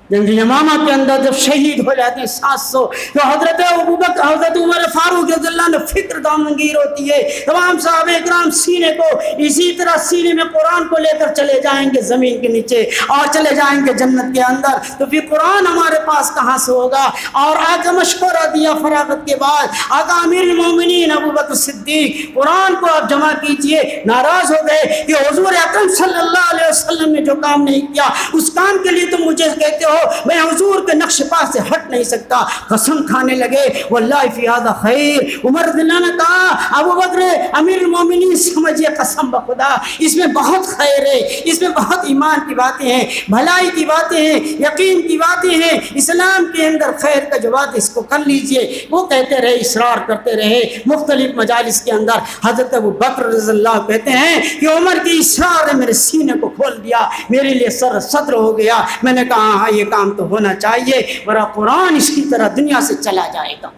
جنگ یمامہ کے اندر جب شہید ہو جاتے ہیں 700. تو حضرت ابوبکر، حضرت عمر فاروق رضی اللہ عنہ فکر دامنگیر ہوتی ہے. تمام صحابہ اکرام سینے کو اسی طرح سینے میں قرآن کو لے کر چلے جائیں گے زمین کے نیچے اور چلے جائیں گے جنت کے اندر. تو پھر قرآن ہمارے پاس کہاں سے ہوگا؟ اور آقا مشورہ دیا فراغت کے بعد، آقا امیر المومنین ابوبکر صدیق قرآن کو آپ جمع کیجئے. ناراض ہو گئے کہ حضور اکرم صلی اللہ علیہ وسلم نے جو کام نہیں کیا اس کام کے لیے تم مجھے کہتے ہو ہو میں حضور کے نقش پا سے ہٹ نہیں سکتا. قسم کھانے لگے واللہ فی ھذا خیر. عمر رضی اللہ عنہ نے کہا ابو بکر امیر المومنین سمجھیے قسم بخدا اس میں بہت خیر ہے, اس میں بہت ایمان کی باتیں ہیں, بھلائی کی باتیں ہیں, یقین کی باتیں ہیں, اسلام کے اندر خیر کا جو بات اس کو کر لیجئے. وہ کہتے رہے, اصرار کرتے رہے مختلف مجالس کے اندر. حضرت ابو بکر رضی اللہ کہتے ہیں کہ عمر کی اصرار نے میرے سینے کو کھول دیا, میرے لیے سر صدر ہو گیا. میں نے کہا ہاں یہ کام تو ہونا چاہیے ورنہ قرآن اس کی طرح دنیا سے چلا جائے گا.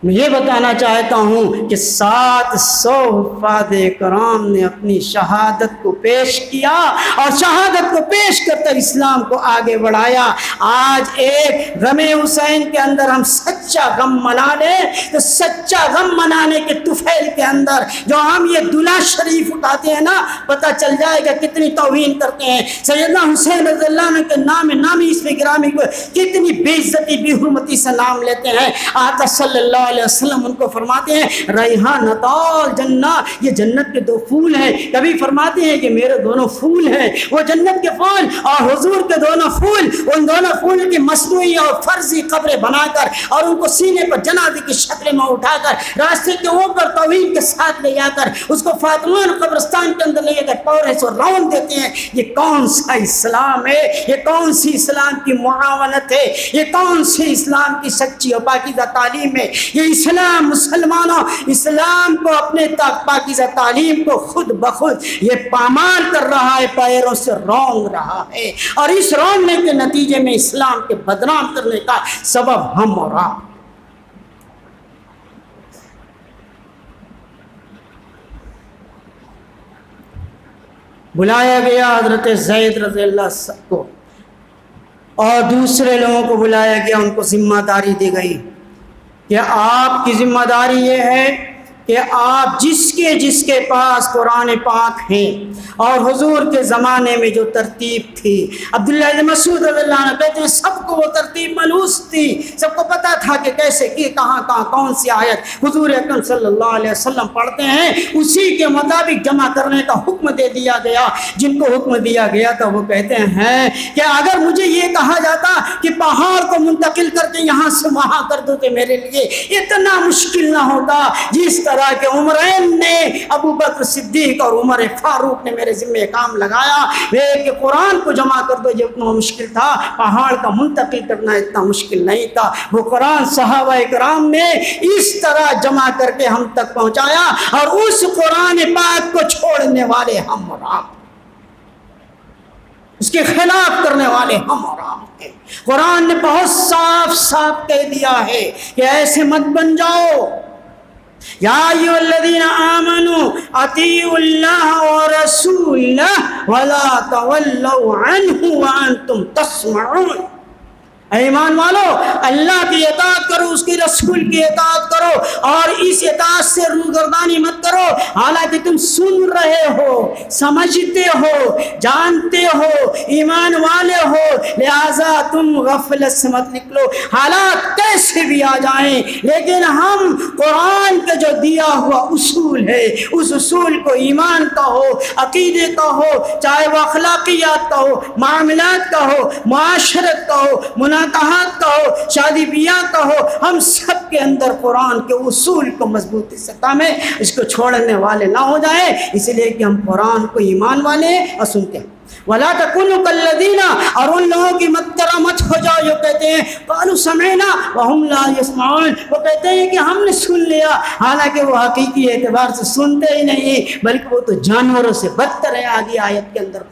میں یہ بتانا چاہتا ہوں کہ 700 حفاظ کرام نے اپنی شہادت کو پیش کیا اور شہادت کو پیش کر کر اسلام کو آگے بڑھایا. آج ایک غم حسین کے اندر ہم سچا غم منا لیں تو سچا غم منانے کے طفیل کے اندر جو ہم یہ دلہا شریف اٹھاتے ہیں نا, پتہ چل جائے گا کتنی توہین کرتے ہیں. سیدنا حسین رضی اللہ عنہ کے نامی اس میں گرامی کو کتنی بے عزتی بے حرمتی سے نام لیتے ہیں. آقا صلی اللہ علیہ وسلم ان کو فرماتے ہیں ریحانۃ الجنہ, یہ جنت کے 2 پھول ہیں. کبھی فرماتے ہیں کہ میرے دونوں پھول ہیں وہ جنت کے پھول, اور حضور کے دونوں پھول, ان دونوں پھول کی مصنوعی اور فرضی قبریں بنا کر اور ان کو سینے پر جنازے کی شکل میں اٹھا کر راستے کے اوپر توہین کے ساتھ لے جا کر اس کو فاطمیہ قبرستان کے اندر لے جا کر پورے سے رون دیتے ہیں. یہ کون سا اسلام ہے؟ یہ کون سی اسلام کی معاونت ہے؟ یہ کون سی اسلام کی سچی اور پاکیزہ تعلیم ہے؟ یہ اسلام مسلمانوں اسلام کو اپنے پاکیزہ تعلیم کو خود بخود یہ پامال کر رہا ہے, پیروں سے رونگ رہا ہے, اور اس رونگنے کے نتیجے میں اسلام کے بدنام کرنے کا سبب ہم اور آپ. بلایا گیا حضرت زید رضی اللہ کو اور دوسرے لوگوں کو بلایا گیا, ان کو ذمہ داری دی گئی کہ آپ کی ذمہ داری یہ ہے کہ آپ جس کے پاس قرآن پاک ہیں اور حضور کے زمانے میں جو ترتیب تھی, عبداللہ بن مسعود رضی اللہ عنہ کہتے ہیں سب کو وہ ترتیب ملوث تھی, سب کو پتہ تھا کہ کیسے کی کہاں کون سی آیت حضور اکرم صلی اللہ علیہ وسلم پڑھتے ہیں, اسی کے مطابق جمع کرنے کا حکم دے دیا گیا. جن کو حکم دیا گیا تھا وہ کہتے ہیں کہ اگر مجھے یہ کہا جاتا کہ پہاڑ کو منتقل کر کے یہاں سے وہاں کر دو تو میرے لیے اتنا مشکل نہ ہوتا جس طرح کہ عمرین نے ابو بکر صدیق اور عمر فاروق نے میرے ذمہ کام لگایا. کہ قرآن کو جمع کر دو جو اتنا مشکل تھا, پہاڑ کا منتقل کرنا اتنا مشکل نہیں تھا. وہ قرآن صحابہ کرام نے اس طرح جمع کر کے ہم تک پہنچایا, اور اس قرآن پاک کو چھوڑنے والے ہم اور آپ, اس کے خلاف کرنے والے ہم اور آپ ہیں. قرآن نے بہت صاف کہہ دیا ہے کہ ایسے مت بن جاؤ. یا ایھا الذین آمنوا اطیعوا اللہ ورسولہ ولا تولوا عنہ وانتم تسمعون. ایمان والو, اللہ کی اطاعت کرو, اس کی رسول کی اطاعت کرو, اور اس اطاعت سے روگردانی مت کرو حالانکہ تم سن رہے ہو, سمجھتے ہو, جانتے ہو, ایمان والے ہو, لہذا تم غفلت سے مت نکلو. حالات کیسے بھی آ جائیں لیکن ہم قرآن کا جو دیا ہوا اصول ہے اس اصول کو ایمان کا ہو, عقیدے کا ہو, چاہے وہ اخلاقیات کا ہو, معاملات کا ہو, معاشرت کا ہو, مناکحات کا ہو, شادی بیاہ کا ہو, ہم سب کے اندر قرآن کے اصول کو مضبوطی سے تھامیں, اس کو چھوڑنے والے نہ ہو جائیں, اس لیے کہ ہم قرآن کو ایمان والے ہیں اور سنتے ہیں. وَلَا تَكُونُوا كَالَّذِينَ, اور ان لوگوں کی طرح مت ہو جاؤ جو کہتے ہیں قَالُوا سَمِعْنَا وَهُمْ لَا يَسْمَعُونَ, وہ کہتے ہیں کہ ہم نے سن لیا حالانکہ وہ حقیقی اعتبار سے سنتے ہی نہیں بلکہ وہ تو جانوروں سے بدتر ہے. آگے آیت کے اندر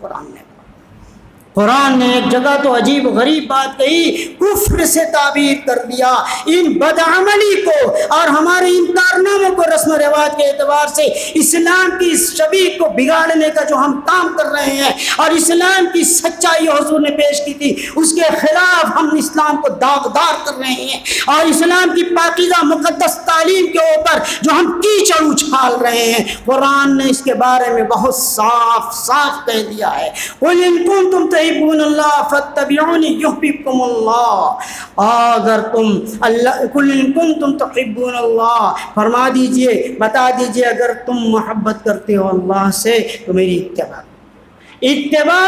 قرآن نے ایک جگہ تو عجیب غریب بات کہی, کفر سے تعبیر کر دیا ان بدعملی کو اور ہمارے ان کارناموں کو رسم و رواج کے اعتبار سے اسلام کی اس شبیہ کو بگاڑنے کا جو ہم کام کر رہے ہیں, اور اسلام کی سچائی حضور نے پیش کی تھی اس کے خلاف ہم اسلام کو داغدار کر رہے ہیں, اور اسلام کی پاکیزہ مقدس تعلیم کے اوپر جو ہم کیچڑ اچھال رہے ہیں. قرآن نے اس کے بارے میں بہت صاف کہہ دیا ہے, قُلْ إِن كُنتُمْ تحبون اللہ فاتبعونی یحببکم اللہ. اگر تم اللہ قل ان کنتم تحبون اللہ, فرما دیجئے, بتا دیجئے اگر تم محبت کرتے ہو اللہ سے تو میری اتباع. اتباع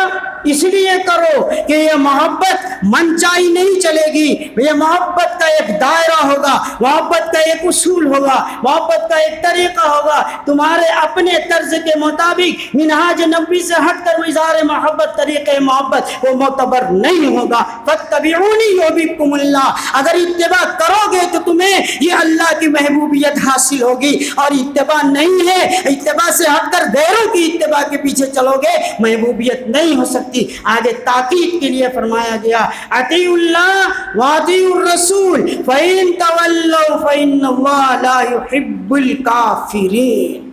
اس لیے کرو کہ یہ محبت منچائی نہیں چلے گی، یہ محبت کا ایک دائرہ ہوگا، محبت کا ایک اصول ہوگا، محبت کا ایک طریقہ ہوگا، تمہارے اپنے طرز کے مطابق منہاج نبوی سے ہٹ کر اظہار محبت، طریقہ محبت وہ معتبر نہیں ہوگا۔ فاتبعونی یحببکم اللہ، اگر اتباع کرو گے تو تمہیں یہ اللہ کی محبوبیت حاصل ہوگی، اور اتباع نہیں ہے، اتباع سے ہٹ کر غیروں کی اتباع کے پیچھے چلو گے، محبوبیت نہیں ہو سکتی۔ آگے تاکید کے لیے فرمایا گیا اطیعوا اللہ واطیعوا الرسول فإن تولوا فإن اللہ لا يحب الکافرین۔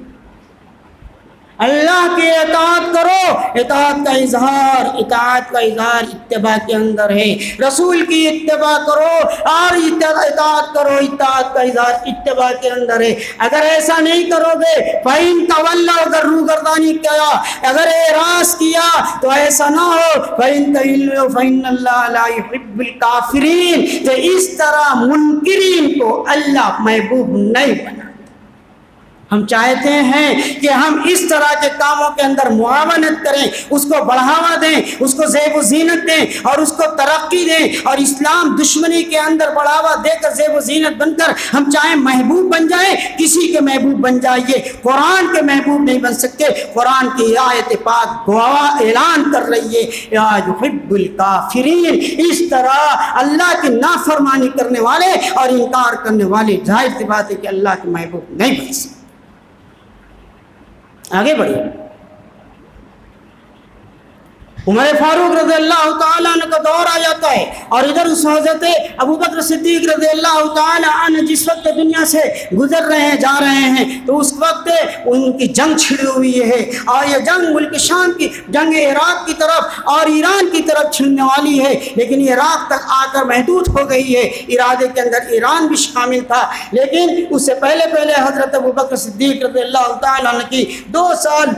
اللہ کی اطاعت کرو، اطاعت کا اظہار اتباع کے اندر ہے، رسول کی اتباع کرو اور اطاعت کرو، اطاعت کا اظہار اتباع کے اندر ہے۔ اگر ایسا نہیں کرو گے فَإِن تَوَلَّوْا، اگر روگردانی کیا، اگر اعراض کیا تو ایسا نہ ہو فَإِن تَوَلَّوْا فَإِنَّ اللَّهَ لَا يُحِبُّ الْكَافِرِينَ، تو اس طرح منکرین کو اللہ محبوب نہیں بنا۔ ہم چاہتے ہیں کہ ہم اس طرح کے کاموں کے اندر معاونت کریں، اس کو بڑھاوا دیں، اس کو زیب و زینت دیں اور اس کو ترقی دیں، اور اسلام دشمنی کے اندر بڑھاوا دے کر زیب و زینت بن کر ہم چاہیں محبوب بن جائیں، کسی کے محبوب بن جائیے، قرآن کے محبوب نہیں بن سکتے۔ قرآن کی آیت پاک گواہ اعلان کر رہی ہے یا یحب الکافرین، اس طرح اللہ کی نافرمانی کرنے والے اور انکار کرنے والے ظاہر سی بات ہے کہ اللہ کے محبوب نہیں بن سکتے۔ آگے بڑھیے، عمر فاروق رضی اللہ تعالیٰ عنہ کا دور آ جاتا ہے، اور ادھر اس حضرت ابوبکر صدیق رضی اللہ تعالیٰ عنہ جس وقت دنیا سے گزر رہے ہیں، جا رہے ہیں، تو اس وقت ان کی جنگ چھڑی ہوئی ہے، اور یہ جنگ ملک شام کی جنگ عراق کی طرف اور ایران کی طرف چھڑنے والی ہے، لیکن یہ عراق تک آ کر محدود ہو گئی ہے۔ ارادے کے اندر ایران بھی شامل تھا، لیکن اس سے پہلے حضرت ابوبکر صدیق رضی اللہ تعالیٰ عنہ کی 2 سال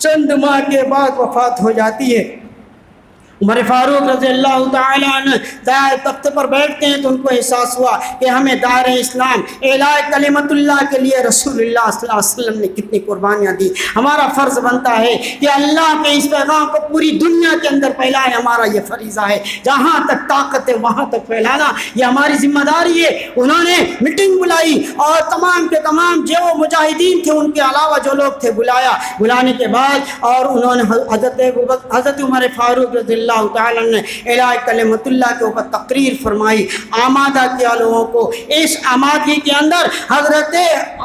چند ماہ کے بعد وفات ہو جاتی ہے۔ عمر فاروق رضی اللہ تعالیٰ عنہ تخت پر بیٹھتے ہیں تو ان کو احساس ہوا کہ ہمیں دائرہ اسلام اعلاء کلمت اللہ کے لیے رسول اللہ صلی اللہ علیہ وسلم نے کتنی قربانیاں دی، ہمارا فرض بنتا ہے کہ اللہ کے اس پیغام کو پوری دنیا کے اندر پھیلائیں، ہمارا یہ فریضہ ہے، جہاں تک طاقت ہے وہاں تک پھیلانا یہ ہماری ذمہ داری ہے۔ انہوں نے میٹنگ بلائی اور تمام کے تمام جو مجاہدین تھے ان کے علاوہ جو لوگ تھے بلانے کے بعد، اور انہوں نے حضرت عمر فاروق رضی اللہ تعالیٰ نے اعلاء کلمت اللہ کے اوپر تقریر فرمائی، آمادہ کیا لوگوں کو۔ اس آمادگی کے اندر حضرت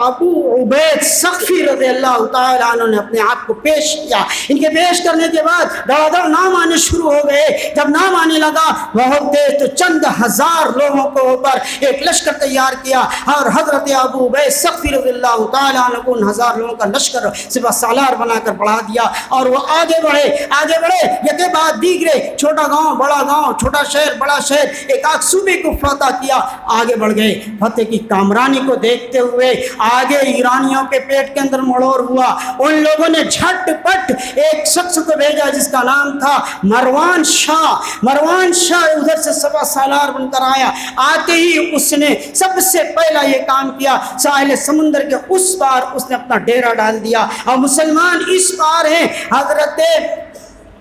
ابو عبید ثقفی رضی اللہ تعالیٰ عنہ نے اپنے آپ کو پیش کیا۔ ان کے پیش کرنے کے بعد دڑ نام آنے شروع ہو گئے۔ جب نام آنے لگا بہت تیز تو چند ہزار لوگوں کو اوپر ایک لشکر تیار کیا، اور حضرت ابو عبید ثقفی رضی اللہ تعالیٰ عنہ کو ان 1000 لوگوں کا لشکر سپہ سالار بنا کر بڑھا دیا، اور وہ آگے بڑھے یکے بعد دیگرے، چھوٹا گاؤں بڑا گاؤں، چھوٹا شہر بڑا شہر، ایک آگ صوبے کو فتح کیا، آگے بڑھ گئے۔ فتح کی کامرانی کو دیکھتے ہوئے آگے ایرانیوں کے پیٹ کے اندر مڑور ہوا۔ ان لوگوں نے جھٹ پٹ ایک شخص کو بھیجا جس کا نام تھا مروان شاہ ادھر سے سپہ سالار بن کر آیا۔ آتے ہی اس نے سب سے پہلا یہ کام کیا، ساحل سمندر کے اس پار اس نے اپنا ڈیرا ڈال دیا، اور مسلمان اس پار ہیں، حضرت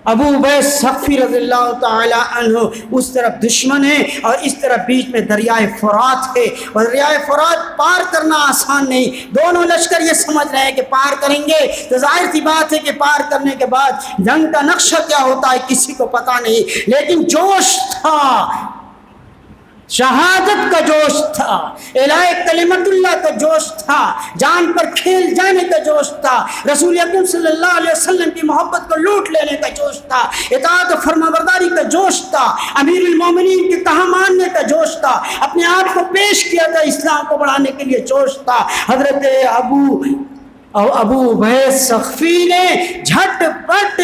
ابو عبید ثقفی رضی اللہ تعالیٰ عنہ اس طرف دشمن ہے اور اس طرف بیچ میں دریائے فرات ہے، اور دریائے فرات پار کرنا آسان نہیں۔ دونوں لشکر یہ سمجھ رہے ہیں کہ پار کریں گے تو ظاہر سی بات ہے کہ پار کرنے کے بعد جنگ کا نقشہ کیا ہوتا ہے کسی کو پتہ نہیں، لیکن جوش تھا، شہادت کا جوش تھا، اعلاء کلمت اللہ کا جوش تھا، جان پر کھیل جانے کا جوش تھا، رسول اکرم صلی اللہ علیہ وسلم کی محبت کو لوٹ لینے کا جوش تھا، اطاعت و فرمانبرداری کا جوش تھا، امیر المومنین کے کہا ماننے کا جوش تھا، اپنے آپ کو پیش کیا تھا اسلام کو بڑھانے کے لیے جوش تھا۔ حضرت ابو عبید ثقفی نے جھٹ پٹ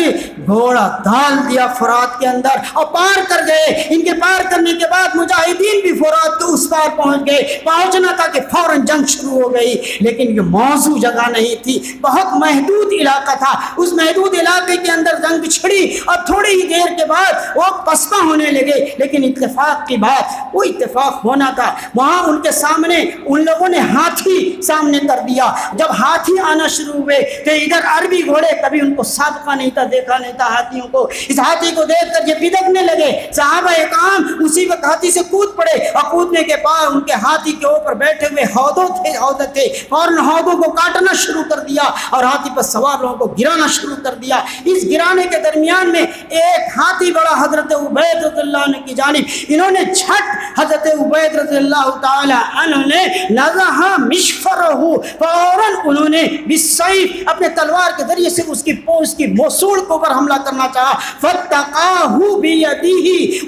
گھوڑا ڈال دیا فرات کے اندر اور پار کر گئے۔ ان کے پار کرنے کے بعد مجاہدین بھی فرات کے اس پار پہنچ گئے، پہنچنا تھا کہ فوراً جنگ شروع ہو گئی، لیکن یہ موزوں جگہ نہیں تھی، بہت محدود علاقہ تھا۔ اس محدود علاقے کے اندر جنگ چھڑی اور تھوڑی ہی دیر کے بعد وہ پسپا ہونے لگے، لیکن اتفاق کی بات وہ اتفاق ہونا تھا، وہاں ان کے سامنے ان لوگوں نے ہاتھی سامنے کر دیا۔ جب ہاتھی آنا کاٹنا شروع ہوئے کہ ادھر عربی گھوڑے، کبھی ان کو سابقہ نہیں تھا، دیکھا نہیں تھا ہاتھیوں کو، اس ہاتھی کو دیکھ کر یہ بدکنے لگے۔ صحابہ کرام اسی وقت ہاتھی سے کود پڑے اور کودنے کے بعد ان کے ہاتھی کے اوپر بیٹھے ہوئے ہودے تھے، فوراً ہودوں کو کاٹنا شروع کر دیا اور ہاتھی پر سوار لوگوں کو گرانا شروع کر دیا۔ اس گرانے کے درمیان میں ایک ہاتھی بڑا حضرت عبید رضی اللہ عنہ کی جانب، انہوں نے جھٹ حضرت عبید رضی اللہ تعالی عنہ نے نزہ مشفرہ، فوراً انہوں نے بالسیف اپنے تلوار کے ذریعے سے اس کی موصول کے اوپر حملہ کرنا چاہا۔ فتقاہ بیدیہ،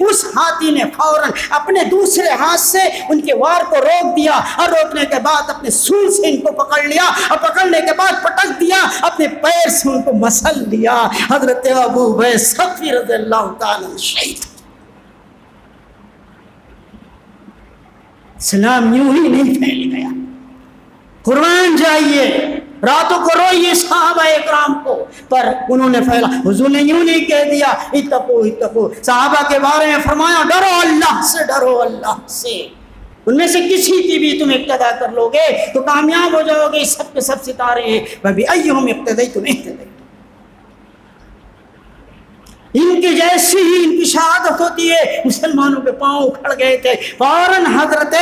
اس ہاتھی نے فوراً اپنے دوسرے ہاتھ سے ان کے وار کو روک دیا اور روکنے کے بعد اپنے سول سے ان کو پکڑ لیا اور پکڑنے کے بعد پٹک دیا، اپنے پیر سے ان کو مسل دیا۔ حضرت ابو عبید ثقفی رضی اللہ تعالی شہید۔ اسلام یوں ہی نہیں پھیل گیا۔ قربان جائیے، راتوں کو روئیے صحابہ اکرام کو، پر انہوں نے پھیلا۔ حضور نے یوں نہیں کہہ دیا اتقو اتقو، صحابہ کے بارے میں فرمایا ڈرو اللہ سے، ڈرو اللہ سے۔ ان میں سے کسی کی بھی تم اقتدا کر لو گے تو کامیاب ہو جاؤ گے، سب کے سب ستارے ہیں۔ فَبِأَيِّهُمْ اقْتَدَيْتُمْ اهْتَدَيْتُمْ، ان کی جیسی ہی ان کی شہادت ہوتی ہے۔ مسلمانوں کے پاؤں اکھڑ گئے تھے، فوراً حضرت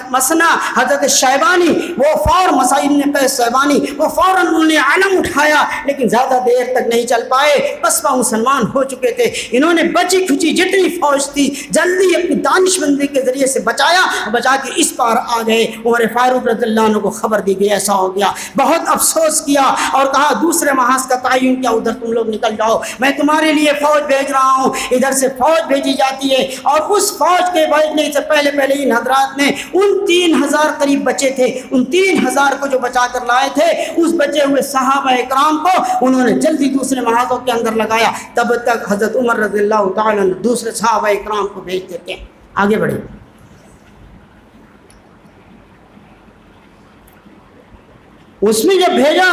مسنا حضرت شیبانی، وہ فوراً مسائب قیس شیبانی، وہ فوراً انہوں نے علم اٹھایا، لیکن زیادہ دیر تک نہیں چل پائے، پسپا مسلمان ہو چکے تھے۔ انہوں نے بچی کھچی جتنی فوج تھی جلدی اپنی دانش مندی کے ذریعے سے بچا کے اس پار آ گئے۔ عمر فاروق رضی اللہ عنہ کو خبر دی گئی ایسا ہو گیا، بہت افسوس کیا اور کہا دوسرے محاذ کا تعین کیا، ادھر تم لوگ نکل جاؤ، میں تمہارے لیے فوج بھیج رہا ہوں۔ ادھر سے فوج بھیجی جاتی ہے اور اس فوج کے بھیجنے سے پہلے ان حضرات نے ان 3000 قریب بچے تھے، ان 3000 کو جو بچا کر لائے تھے، اس بچے ہوئے صحابہ اکرام کو انہوں نے جلدی دوسرے محاذوں کے اندر لگایا۔ تب تک حضرت عمر رضی اللہ تعالی عنہ دوسرے صحابہ اکرام کو بھیج دیتے ہیں۔ آگے بڑھے، اس میں جب بھیجا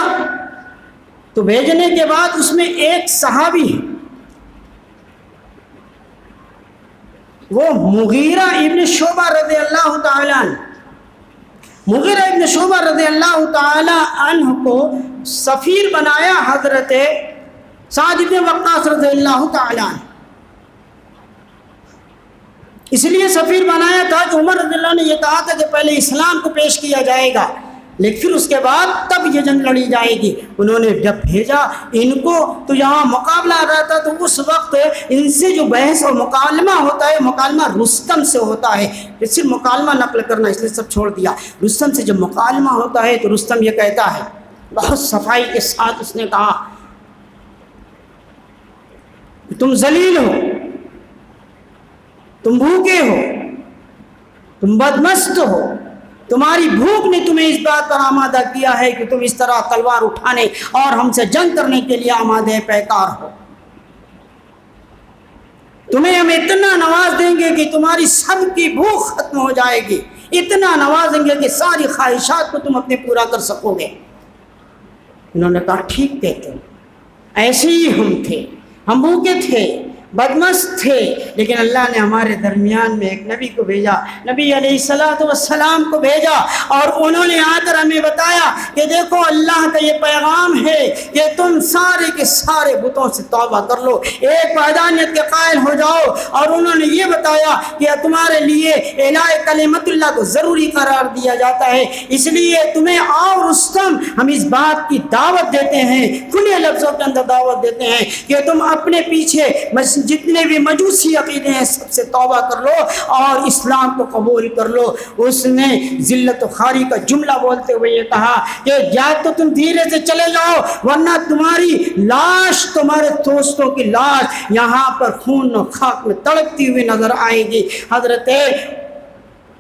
تو بھیجنے کے بعد اس میں ایک صحابی ہے، وہ مغیرہ ابن شعبہ رضی اللہ تعالی عنہ، مغیرہ ابن شعبہ رضی اللہ تعالی عنہ کو سفیر بنایا حضرت سعد بن وقاص رضی اللہ تعالی عنہ۔ اس لیے سفیر بنایا تھا کہ عمر رضی اللہ نے یہ کہا تھا کہ پہلے اسلام کو پیش کیا جائے گا، لیکن پھر اس کے بعد تب یہ جنگ لڑی جائے گی۔ انہوں نے جب بھیجا ان کو تو یہاں مقابلہ رہتا، تو اس وقت ان سے جو بحث اور مکالمہ ہوتا ہے، مکالمہ رستم سے ہوتا ہے، صرف مکالمہ نقل کرنا اس لیے سب چھوڑ دیا۔ رستم سے جب مکالمہ ہوتا ہے تو رستم یہ کہتا ہے، بہت صفائی کے ساتھ اس نے کہا، تم ذلیل ہو، تم بھوکے ہو، تم بدمست ہو، تمہاری بھوک نے تمہیں اس بات پر آمادہ کیا ہے کہ تم اس طرح تلوار اٹھانے اور ہم سے جنگ کرنے کے لیے آمادہ پیکار ہو۔ تمہیں ہم اتنا نواز دیں گے کہ تمہاری سب کی بھوک ختم ہو جائے گی، اتنا نوازیں گے کہ ساری خواہشات کو تم اپنے پورا کر سکو گے۔ انہوں نے کہا ٹھیک کہتے ہیں، ایسے ہی ہم تھے، ہم بھوکے تھے، بدمست تھے، لیکن اللہ نے ہمارے درمیان میں ایک نبی کو بھیجا، نبی علیہ السلام کو بھیجا، اور انہوں نے آ کر ہمیں بتایا کہ دیکھو اللہ کا یہ پیغام ہے کہ تم سارے کے سارے بتوں سے توبہ کر لو، ایک وحدانیت کے قائل ہو جاؤ۔ اور انہوں نے یہ بتایا کہ تمہارے لیے اعلاء کلمت اللہ کو ضروری قرار دیا جاتا ہے، اس لیے تمہیں اور رستم ہم اس بات کی دعوت دیتے ہیں، کھلے لفظوں کے اندر دعوت دیتے ہیں کہ تم اپنے پیچھے جتنے بھی مجوسی عقیدے ہیں سب سے توبہ کر لو اور اسلام کو قبول کر لو۔ اس نے ذلت و خواری کا جملہ بولتے ہوئے یہ کہا کہ یا تو تم دھیرے سے چلے جاؤ ورنہ تمہاری لاش، تمہارے دوستوں کی لاش یہاں پر خون و خاک میں تڑپتی ہوئی نظر آئے گی۔ حضرت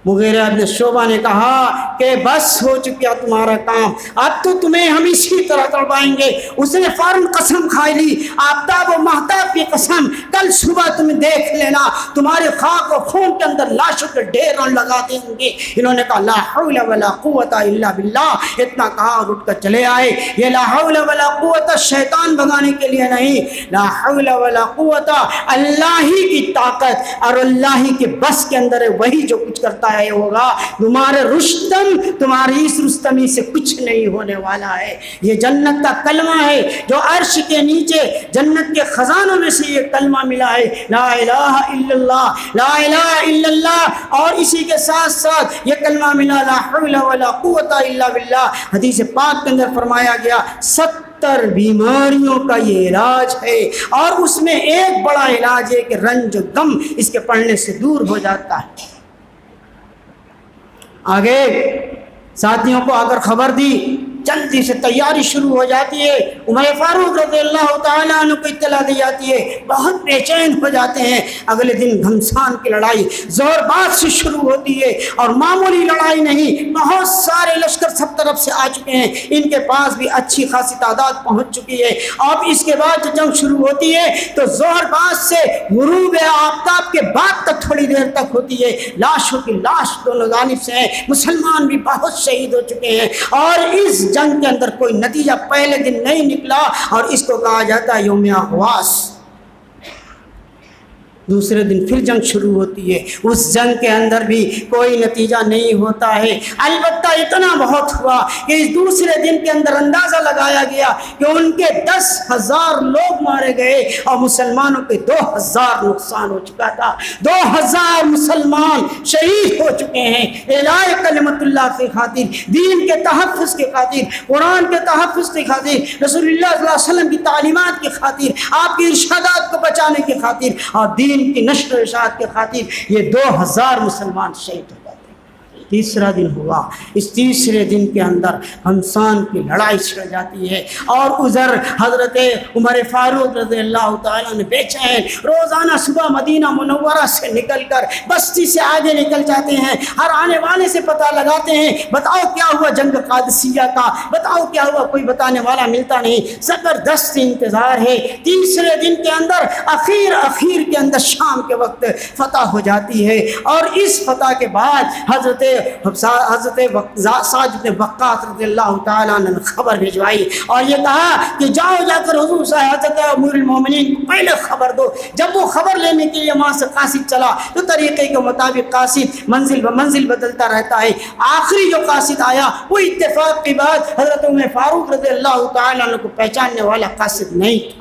مغیرہ ابن شعبہ نے کہا کہ بس ہو چکا تمہارا کام، اب تو تمہیں ہم اسی طرح تڑپائیں گے۔ اس نے فوراً قسم کھائی لی، آفتاب و مہتاب کی قسم، کل صبح تم دیکھ لینا تمہارے خاک و خون کے اندر لاشوں کے ڈھیر لگا دیں گے۔ انہوں نے کہا لا حول ولا قوت الا باللہ، اتنا کہا اور اٹھ کر چلے آئے۔ یہ لا حول ولا قوت شیطان بھگانے کے لیے نہیں، لا حول ولا قوت اللہ ہی کی طاقت اور اللہ ہی کے بس کے اندر ہے، وہی جو کچھ کرتا یہ ہوگا تمہارے رستم تمہاری اس رستمی سے کچھ نہیں ہونے والا ہے۔ یہ جنت کا کلمہ ہے جو عرش کے نیچے جنت کے خزانوں میں سے یہ کلمہ ملا ہے، لا الہ الا اللہ، لا الہ الا اللہ۔ اور اسی کے ساتھ ساتھ یہ کلمہ ملا لا حول ولا قوت الا باللہ۔ حدیث پاک کے اندر فرمایا گیا 70 بیماریوں کا یہ علاج ہے، اور اس میں ایک بڑا علاج ہے کہ رنج و غم اس کے پڑھنے سے دور ہو جاتا ہے۔ آگے ساتھیوں کو اگر خبر دی، جلدی سے تیاری شروع ہو جاتی ہے۔ عمر فاروق رضی اللہ تعالیٰ عنہ کو اطلاع دی جاتی ہے، بہت بے چین ہو جاتے ہیں۔ اگلے دن گھمسان کی لڑائی زور باز سے شروع ہوتی ہے، اور معمولی لڑائی نہیں، بہت سارے لشکر سب طرف سے آ چکے ہیں، ان کے پاس بھی اچھی خاصی تعداد پہنچ چکی ہے۔ اب اس کے بعد جو جنگ شروع ہوتی ہے تو زہر باز سے غروب آفتاب کے بعد تک تھوڑی دیر تک ہوتی ہے۔ لاشوں کی لاش دونوں جانب سے ہیں، مسلمان بھی بہت شہید ہو چکے ہیں، اور اس جنگ کے اندر کوئی نتیجہ پہلے دن نہیں نکلا، اور اس کو کہا جاتا ہے یوم احواس۔ دوسرے دن پھر جنگ شروع ہوتی ہے، اس جنگ کے اندر بھی کوئی نتیجہ نہیں ہوتا ہے۔ البتہ اتنا بہت ہوا کہ اس دوسرے دن کے اندر اندازہ لگایا گیا کہ ان کے 10,000 لوگ مارے گئے، اور مسلمانوں کے 2,000 نقصان ہو چکا تھا۔ 2,000 مسلمان شہید ہو چکے ہیں اعلاء کلمت اللہ کی خاطر، دین کے تحفظ کی خاطر، قرآن کے تحفظ کی خاطر، رسول اللہ صلی اللہ علیہ وسلم کی تعلیمات کی خاطر، آپ کی ارشادات کو بچانے کی خاطر، اور دین کی نشر و اشاعت کے خاطر یہ 2,000 مسلمان شہید ہو جاتے ہیں۔ تیسرا دن ہوا، اس تیسرے دن کے اندر گھمسان کی لڑائی چھڑ جاتی ہے، اور ادھر حضرت عمر فاروق رضی اللہ تعالیٰ نے بے چین روزانہ صبح مدینہ منورہ سے نکل کر بستی سے آگے نکل جاتے ہیں، ہر آنے والے سے پتہ لگاتے ہیں، بتاؤ کیا ہوا جنگ قادسیہ کا، بتاؤ کیا ہوا، کوئی بتانے والا ملتا نہیں، زبردست انتظار ہے۔ تیسرے دن کے اندر اخیر کے اندر شام کے وقت فتح ہو جاتی ہے، اور اس فتح کے بعد حضرت سعد بن وقاص رضی اللہ تعالیٰ نے خبر بھیجوائی، اور یہ کہا کہ جاؤ جا کر حضور صاحب حضرت امیر المومنین کو پہلے خبر دو۔ جب وہ خبر لینے کے لیے وہاں سے قاصد چلا تو طریقے کے مطابق قاصد منزل بمنزل بدلتا رہتا ہے۔ آخری جو قاصد آیا وہ اتفاق کی بات حضرت عمر فاروق رضی اللہ تعالیٰ عنہ کو پہچاننے والا قاصد نہیں تھا۔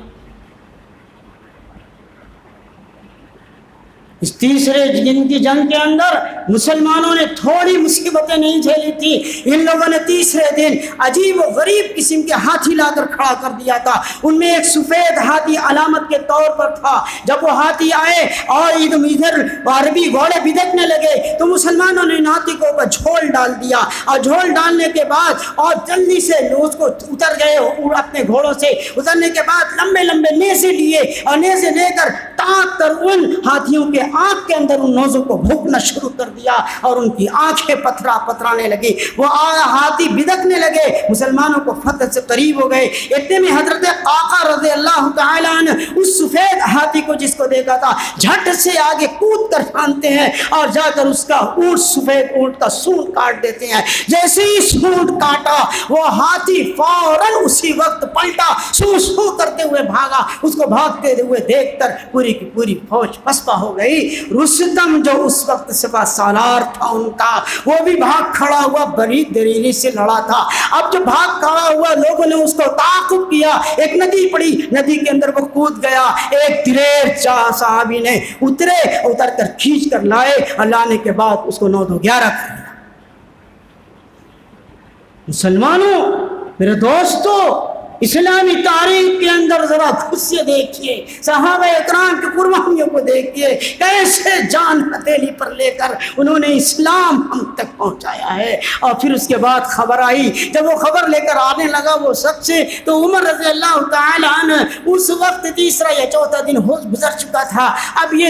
اس تیسرے دن کی جنگ کے اندر مسلمانوں نے تھوڑی مصیبتیں نہیں جھیلی تھی۔ ان لوگوں نے تیسرے دن عجیب و غریب قسم کے ہاتھی لا کر کھڑا کر دیا تھا۔ ان میں ایک سفید ہاتھی علامت کے طور پر تھا۔ جب وہ ہاتھی آئے اور ادھر عربی گھوڑے بھدکنے لگے تو مسلمانوں نے ان ہاتھی کو اوپر جھول ڈال دیا، اور جھول ڈالنے کے بعد اور جلدی سے اس کو اتر گئے اپنے گھوڑوں سے۔ اترنے کے بعد لمبے لمبے نیزے لیے، اور نیزے لے کر تاک کر ان ہاتھیوں کے آنکھ کے اندر ان نوزوں کو بھونکنا شروع کر دیا، اور ان کی آنکھیں پتھرانے لگی، وہ ہاتھی بدکنے لگے، مسلمانوں کو فتح سے قریب ہو گئے۔ اتنے میں حضرت قعقاع رضی اللہ تعالیٰ عنہ اس سفید ہاتھی کو جس کو دیکھا تھا جھٹ سے آگے کود کر پھاندتے ہیں، اور جا کر اس کا سفید اونٹ کا سونڈ کاٹ دیتے ہیں۔ جیسے ہی سونڈ کاٹا وہ ہاتھی فوراً اسی وقت پلٹا، سو سو کرتے ہوئے بھاگا۔ اس کو بھاگتے ہوئے دیکھ کر پوری کی پوری فوج پسپا ہو گئی۔ رستم جو اس وقت سپہ سالار تھا ان کا، وہ بھی بھاگ کھڑا ہوا، بڑی دلیری سے لڑا تھا۔ اب جو بھاگ کھڑا ہوا لوگوں نے اس کو تعاقب کیا، ایک ندی پڑی، ندی کے اندر وہ کود گیا۔ ایک دلیر صحابی نے اتر کر کھینچ کر لائے، اور لانے کے بعد اس کو 9-11 کر دیا۔ مسلمانوں، میرے دوستو، اسلامی تاریخ کے اندر ذرا خود سے دیکھیے، صحابہ اکرام کی قربانیوں کو دیکھیے، کیسے جان ہتھیلی پر لے کر انہوں نے اسلام ہم تک پہنچایا ہے۔ اور پھر اس کے بعد خبر آئی، جب وہ خبر لے کر آنے لگا وہ سب سے، تو عمر رضی اللہ تعالیٰ عنہ اس وقت تیسرا یا چوتھا دن گزر چکا تھا۔ اب یہ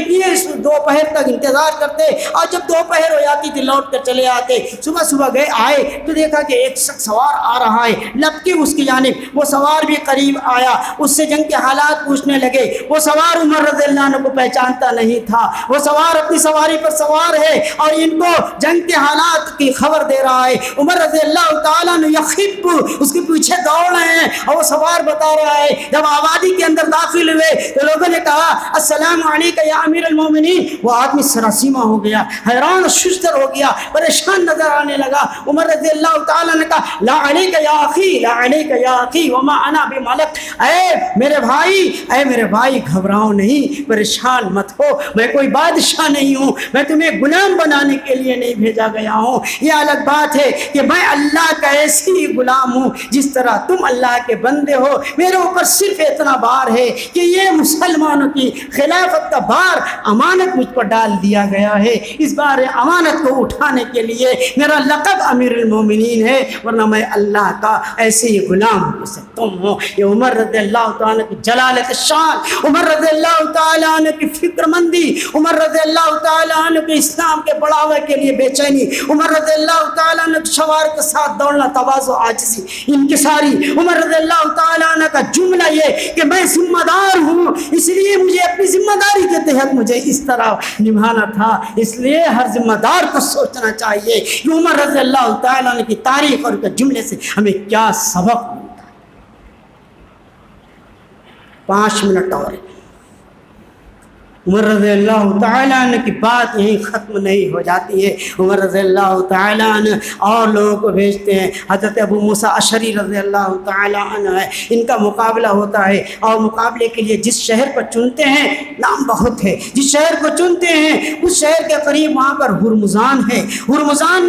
دوپہر تک انتظار کرتے، اور جب دوپہر ہو جاتی تھی لوٹ کر چلے آتے۔ صبح گئے آئے تو دیکھا کہ ایک شخص سوار آ رہا ہے، لپکی اس کی جانب، وہ سوار بھی قریب آیا، اس سے جنگ کے حالات پوچھنے لگے۔ وہ سوار عمر رضی اللہ عنہ کو پہچانتا نہیں تھا، وہ سوار اپنی سواری پر سوار ہے اور ان کو جنگ کے حالات کی خبر دے رہا ہے۔ عمر رضی اللہ تعالیٰ عنہ یخب اس کے پیچھے دوڑ رہے ہیں اور وہ سوار بتا رہا ہے۔ جب آبادی کے اندر داخل ہوئے تو لوگوں نے کہا السلام علیکم یا امیر المومنین۔ وہ آدمی سراسیمہ ہو گیا، حیران ششدر ہو گیا، پریشان نظر آنے لگا۔ عمر رضی اللہ تعالیٰ نے کہا لا علیک یا اخی، لا علیک یا اخی وما انا بملک، اے میرے بھائی گھبراؤ نہیں، پریشان مت ہو، میں کوئی بادشاہ نہیں ہوں، میں تمہیں غلام بنانے کے لیے نہیں بھیجا گیا ہوں۔ یہ الگ بات ہے کہ میں اللہ کا ایسی ہی غلام ہوں جس طرح تم اللہ کے بندے ہو۔ میرے اوپر صرف اتنا بار ہے کہ یہ مسلمانوں کی خلافت کا بار امانت مجھ پر ڈال دیا گیا ہے، اس بار امانت کو اٹھانے کے لیے میرا لقب امیر المومنین ہے، ورنہ میں اللہ کا ایسے ہی غلام ہوں جیسے تم ہو۔ یہ عمر رضی اللہ تعالیٰ کی جلالت شان، عمر رضی اللہ تعالیٰ عنہ کی فکر مندی، عمر رضی اللہ تعالیٰ عنہ کے اسلام کے بڑھاوے کے لیے بے چینی، عمر رضی اللہ تعالیٰ عنہ کے شوار کے ساتھ دوڑنا، تواضع، عاجزی، انکساری۔ عمر رضی اللہ تعالیٰ عنہ کا جملہ یہ کہ میں ذمہ دار ہوں، اس لیے مجھے اپنی ذمہ داری کے تحت مجھے اس طرح نبھانا تھا، اس لیے ہر ذمہ دار کو سوچنا چاہیے کہ عمر رضی اللہ تعالیٰ عنہ کی تاریخ اور کے جملے سے ہمیں کیا سبق ملتا۔ 5 منٹ اور عمر رضی اللہ تعالیٰ عنہ کی بات یہیں ختم نہیں ہو جاتی ہے۔ عمر رضی اللہ تعالیٰ عنہ اور لوگوں کو بھیجتے ہیں۔ حضرت ابو موسیٰ اشعری رضی اللہ تعالیٰ عنہ ہے، ان کا مقابلہ ہوتا ہے اور مقابلے کے لیے جس شہر پر چنتے ہیں، نام بہت ہے، جس شہر کو چنتے ہیں اس شہر کے قریب وہاں پر ہرمزان ہے۔ ہرمزان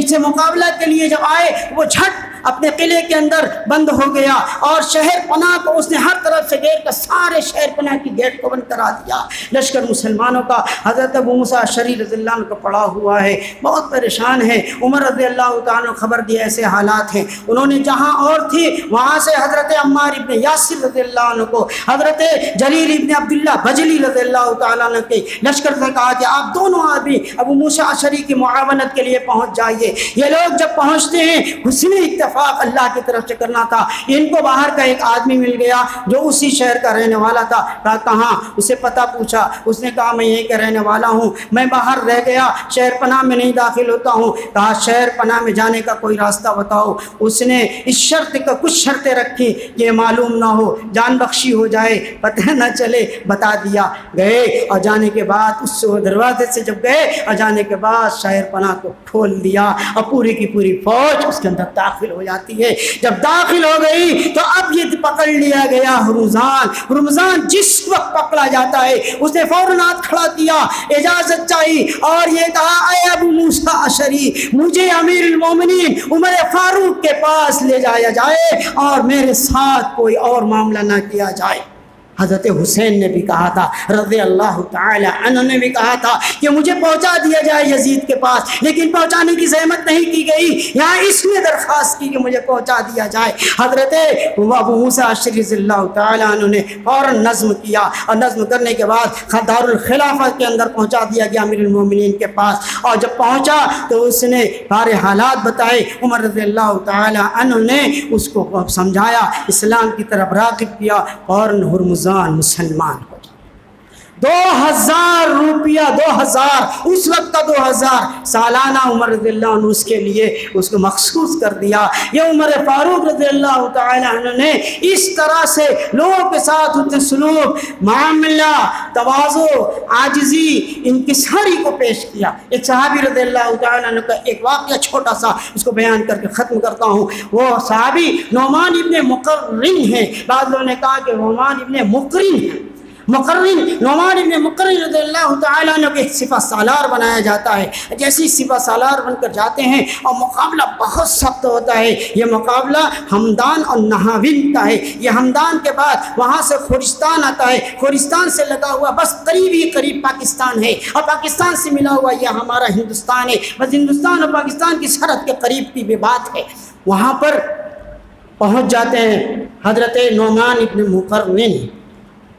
سے مقابلہ کے لیے جب آئے وہ جھٹ اپنے قلعے کے اندر بند ہو گیا اور شہر پناہ کو اس نے ہر طرف سے گیٹ کا، سارے شہر پناہ کی گیٹ کو بند کرا دیا۔ لشکر مسلمانوں کا حضرت ابو موسیٰ اشعری رضی اللہ عنہ کو پڑا ہوا ہے، بہت پریشان ہے۔ عمر رضی اللہ تعالیٰ خبر دیا ایسے حالات ہیں، انہوں نے جہاں اور تھی وہاں سے حضرت عمار ابن یاسر رضی اللہ عنہ کو، حضرت جریر ابن عبداللہ بجلی رضی اللہ تعالیٰ عنہ کے لشکر سے کہا کہ آپ دونوں آدمی ابو موسیٰ اشعری کی معاونت کے لیے پہنچ جائیے۔ یہ لوگ جب پہنچتے ہیں حسن اتفاق اللہ کی طرف سے کرنا تھا، ان کو باہر کا ایک آدمی مل گیا جو اسی شہر کا رہنے والا تھا۔ کہا کہاں؟ اسے پتہ پوچھا، اس نے کہا میں یہیں کا رہنے والا ہوں، میں باہر رہ گیا، شہر پناہ میں نہیں داخل ہوتا ہوں۔ کہا شہر پناہ میں جانے کا کوئی راستہ بتاؤ۔ اس نے اس شرط کا کچھ شرطیں رکھی کہ معلوم نہ ہو، جان بخشی ہو جائے، پتہ نہ چلے، بتا دیا۔ گئے اور جانے کے بعد اس دروازے سے جب گئے اور جانے کے بعد شہر پناہ کو کھول دیا اور پوری کی پوری فوج اس کے اندر داخل ہو جاتی ہے۔ جب داخل ہو گئی تو اب یہ پکڑ لیا گیا ہرمزان جس وقت پکڑا جاتا ہے اس نے فوراً ہاتھ کھڑا کیا، اجازت چاہی اور یہ کہا اے ابو موسیٰ اشعری، مجھے امیر المومنین عمر فاروق کے پاس لے جایا جائے اور میرے ساتھ کوئی اور معاملہ نہ کیا جائے۔ حضرت حسین نے بھی کہا تھا رضی اللہ تعالی عنہ نے بھی کہا تھا کہ مجھے پہنچا دیا جائے یزید کے پاس، لیکن پہنچانے کی زحمت نہیں کی گئی، یہاں اس نے درخواست کی کہ مجھے پہنچا دیا جائے۔ حضرت ابو موسیٰ اشعری رضی اللہ تعالی عنہ نے فوراً نظم کیا اور نظم کرنے کے بعد دار الخلافہ کے اندر پہنچا دیا گیا امیر المومنین کے پاس۔ اور جب پہنچا تو اس نے سارے حالات بتائے، عمر رضی اللہ تعالی عنہ نے اس کو سمجھایا، اسلام کی طرف راغب کیا، فوراً ہرمزان مسلمان ہو جائے۔ 2000 روپیہ، 2000 اس وقت کا 2000 سالانہ عمر رضی اللہ عنہ اس کے لیے اس کو مخصوص کر دیا۔ یہ عمر فاروق رضی اللہ تعالی عنہ نے اس طرح سے لوگوں کے ساتھ ان سلوک، معاملہ، تواضع، عاجزی، انکساری کو پیش کیا۔ ایک صحابی رضی اللہ تعالی عنہ کا ایک واقعہ چھوٹا سا اس کو بیان کر کے ختم کرتا ہوں۔ وہ صحابی نعمان ابن مقرن ہے، بعض لوگوں نے کہا کہ نعمان ابن مقرن ہے۔ نعمان ابن مقرن رضی اللہ تعالیٰ عنہ کے سپہ سالار بنایا جاتا ہے۔ جیسے سپہ سالار بن کر جاتے ہیں اور مقابلہ بہت سخت ہوتا ہے۔ یہ مقابلہ ہمدان اور نہاوند کا ہے۔ یہ ہمدان کے بعد وہاں سے خورستان آتا ہے، خورستان سے لگا ہوا بس قریب پاکستان ہے، اور پاکستان سے ملا ہوا یہ ہمارا ہندوستان ہے۔ بس ہندوستان اور پاکستان کی سرحد کے قریب کی بھی بات ہے۔ وہاں پر پہنچ جاتے ہیں حضرت نعمان ابن مقرن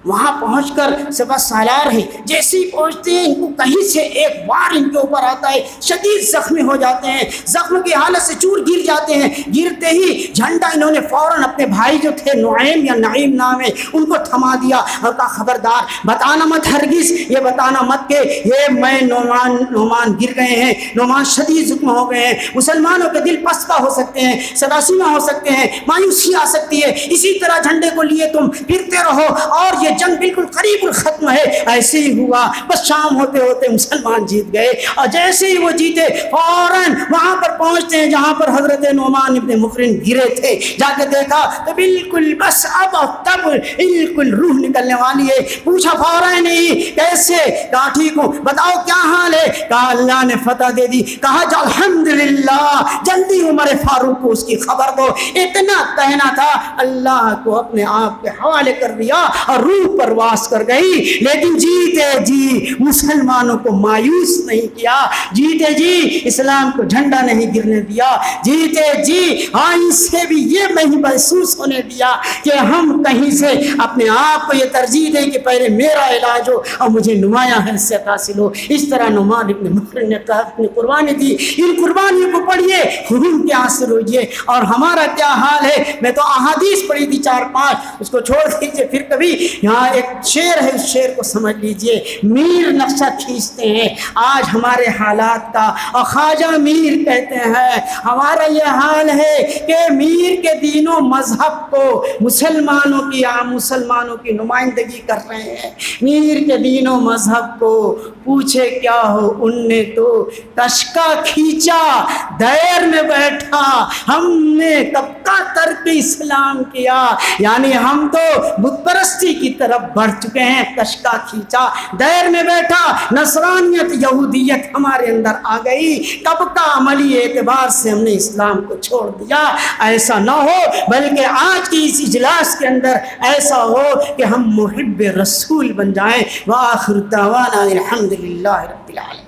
وہاں پہنچ کر سپہ سالار ہیں، جیسے ہی پہنچتے ہیں ان کو کہیں سے ایک بار ان کے اوپر آتا ہے، شدید زخمی ہو جاتے ہیں، زخم کی حالت سے چور گر جاتے ہیں۔ گرتے ہی جھنڈا انہوں نے فوراً اپنے بھائی جو تھے نعیم یا نعیم نام ہے ان کو تھما دیا اور کہا خبردار بتانا مت، ہرگز یہ بتانا مت کہ یہ میں نعمان گر گئے ہیں، نعمان شدید زخم ہو گئے ہیں، مسلمانوں کے دل پسپا ہو سکتے ہیں، سداسیمہ ہو سکتے ہیں، مایوسی آ سکتی ہے، اسی طرح جھنڈے کو لیے تم پھرتے رہو اور یہ جنگ بالکل قریب الختم ہے۔ ایسے ہی ہوا، بس شام ہوتے ہوتے مسلمان جیت گئے، اور جیسے ہی وہ جیتے فوراً وہاں پر پہنچتے ہیں جہاں پر حضرت نعمان ابن مقرن گرے تھے، جا کے دیکھا تو بالکل بس اب تب بالکل روح نکلنے والی ہے۔ پوچھا فوراً نہیں کیسے؟ کہا ٹھیک ہوں، بتاؤ کیا حال ہے؟ کہا اللہ نے فتح دے دی۔ کہا جا الحمدللہ، جلدی عمر فاروق کو اس کی خبر دو۔ اتنا کہنا تھا، اللہ کو اپنے آپ کے حوالے کر دیا اور روح پرواز کر گئی، لیکن جیتے جی مسلمانوں کو مایوس نہیں کیا، جیتے جی اسلام کو جھنڈا نہیں گرنے دیا، جیتے جی ہاں اس سے بھی یہ نہیں محسوس ہونے دیا کہ ہم کہیں سے اپنے آپ کو یہ ترجیح دیں کہ پہلے میرا علاج ہو اور مجھے نمایاں حیثیت حاصل ہو۔ اس طرح نعمان ابن مقرن نے کہا اپنی قربانی دی۔ ان قربانیوں کو پڑھیے، خون کے آنسو روئیے۔ اور ہمارا کیا حال ہے؟ میں تو احادیث پڑھی تھی 4-5، اس کو چھوڑ دیجیے، پھر کبھی یہاں ایک شعر ہے، اس شعر کو سمجھ لیجیے۔ میر نقشہ کھینچتے ہیں آج ہمارے حالات کا، اور خواجہ میر کہتے ہیں ہمارا یہ حال ہے کہ میر کے دین و مذہب کو مسلمانوں کی نمائندگی کر رہے ہیں، میر کے دین و مذہب کو پوچھے کیا ہو، ان نے تو کشکا کھینچا دیر میں بیٹھا، ہم نے کب کا ترک اسلام کیا، یعنی ہم تو بت پرستی کی طرف بڑھ چکے ہیں، کشکا کھینچا دیر میں بیٹھا، نصرانیت یہودیت ہمارے اندر آ گئی، کب کا عملی اعتبار سے ہم نے اسلام کو چھوڑ دیا۔ ایسا نہ ہو، بلکہ آج کی اس اجلاس کے اندر ایسا ہو کہ ہم محب رسول بن جائیں۔ وآخر دعوانا الحمدللہ رب العالمین۔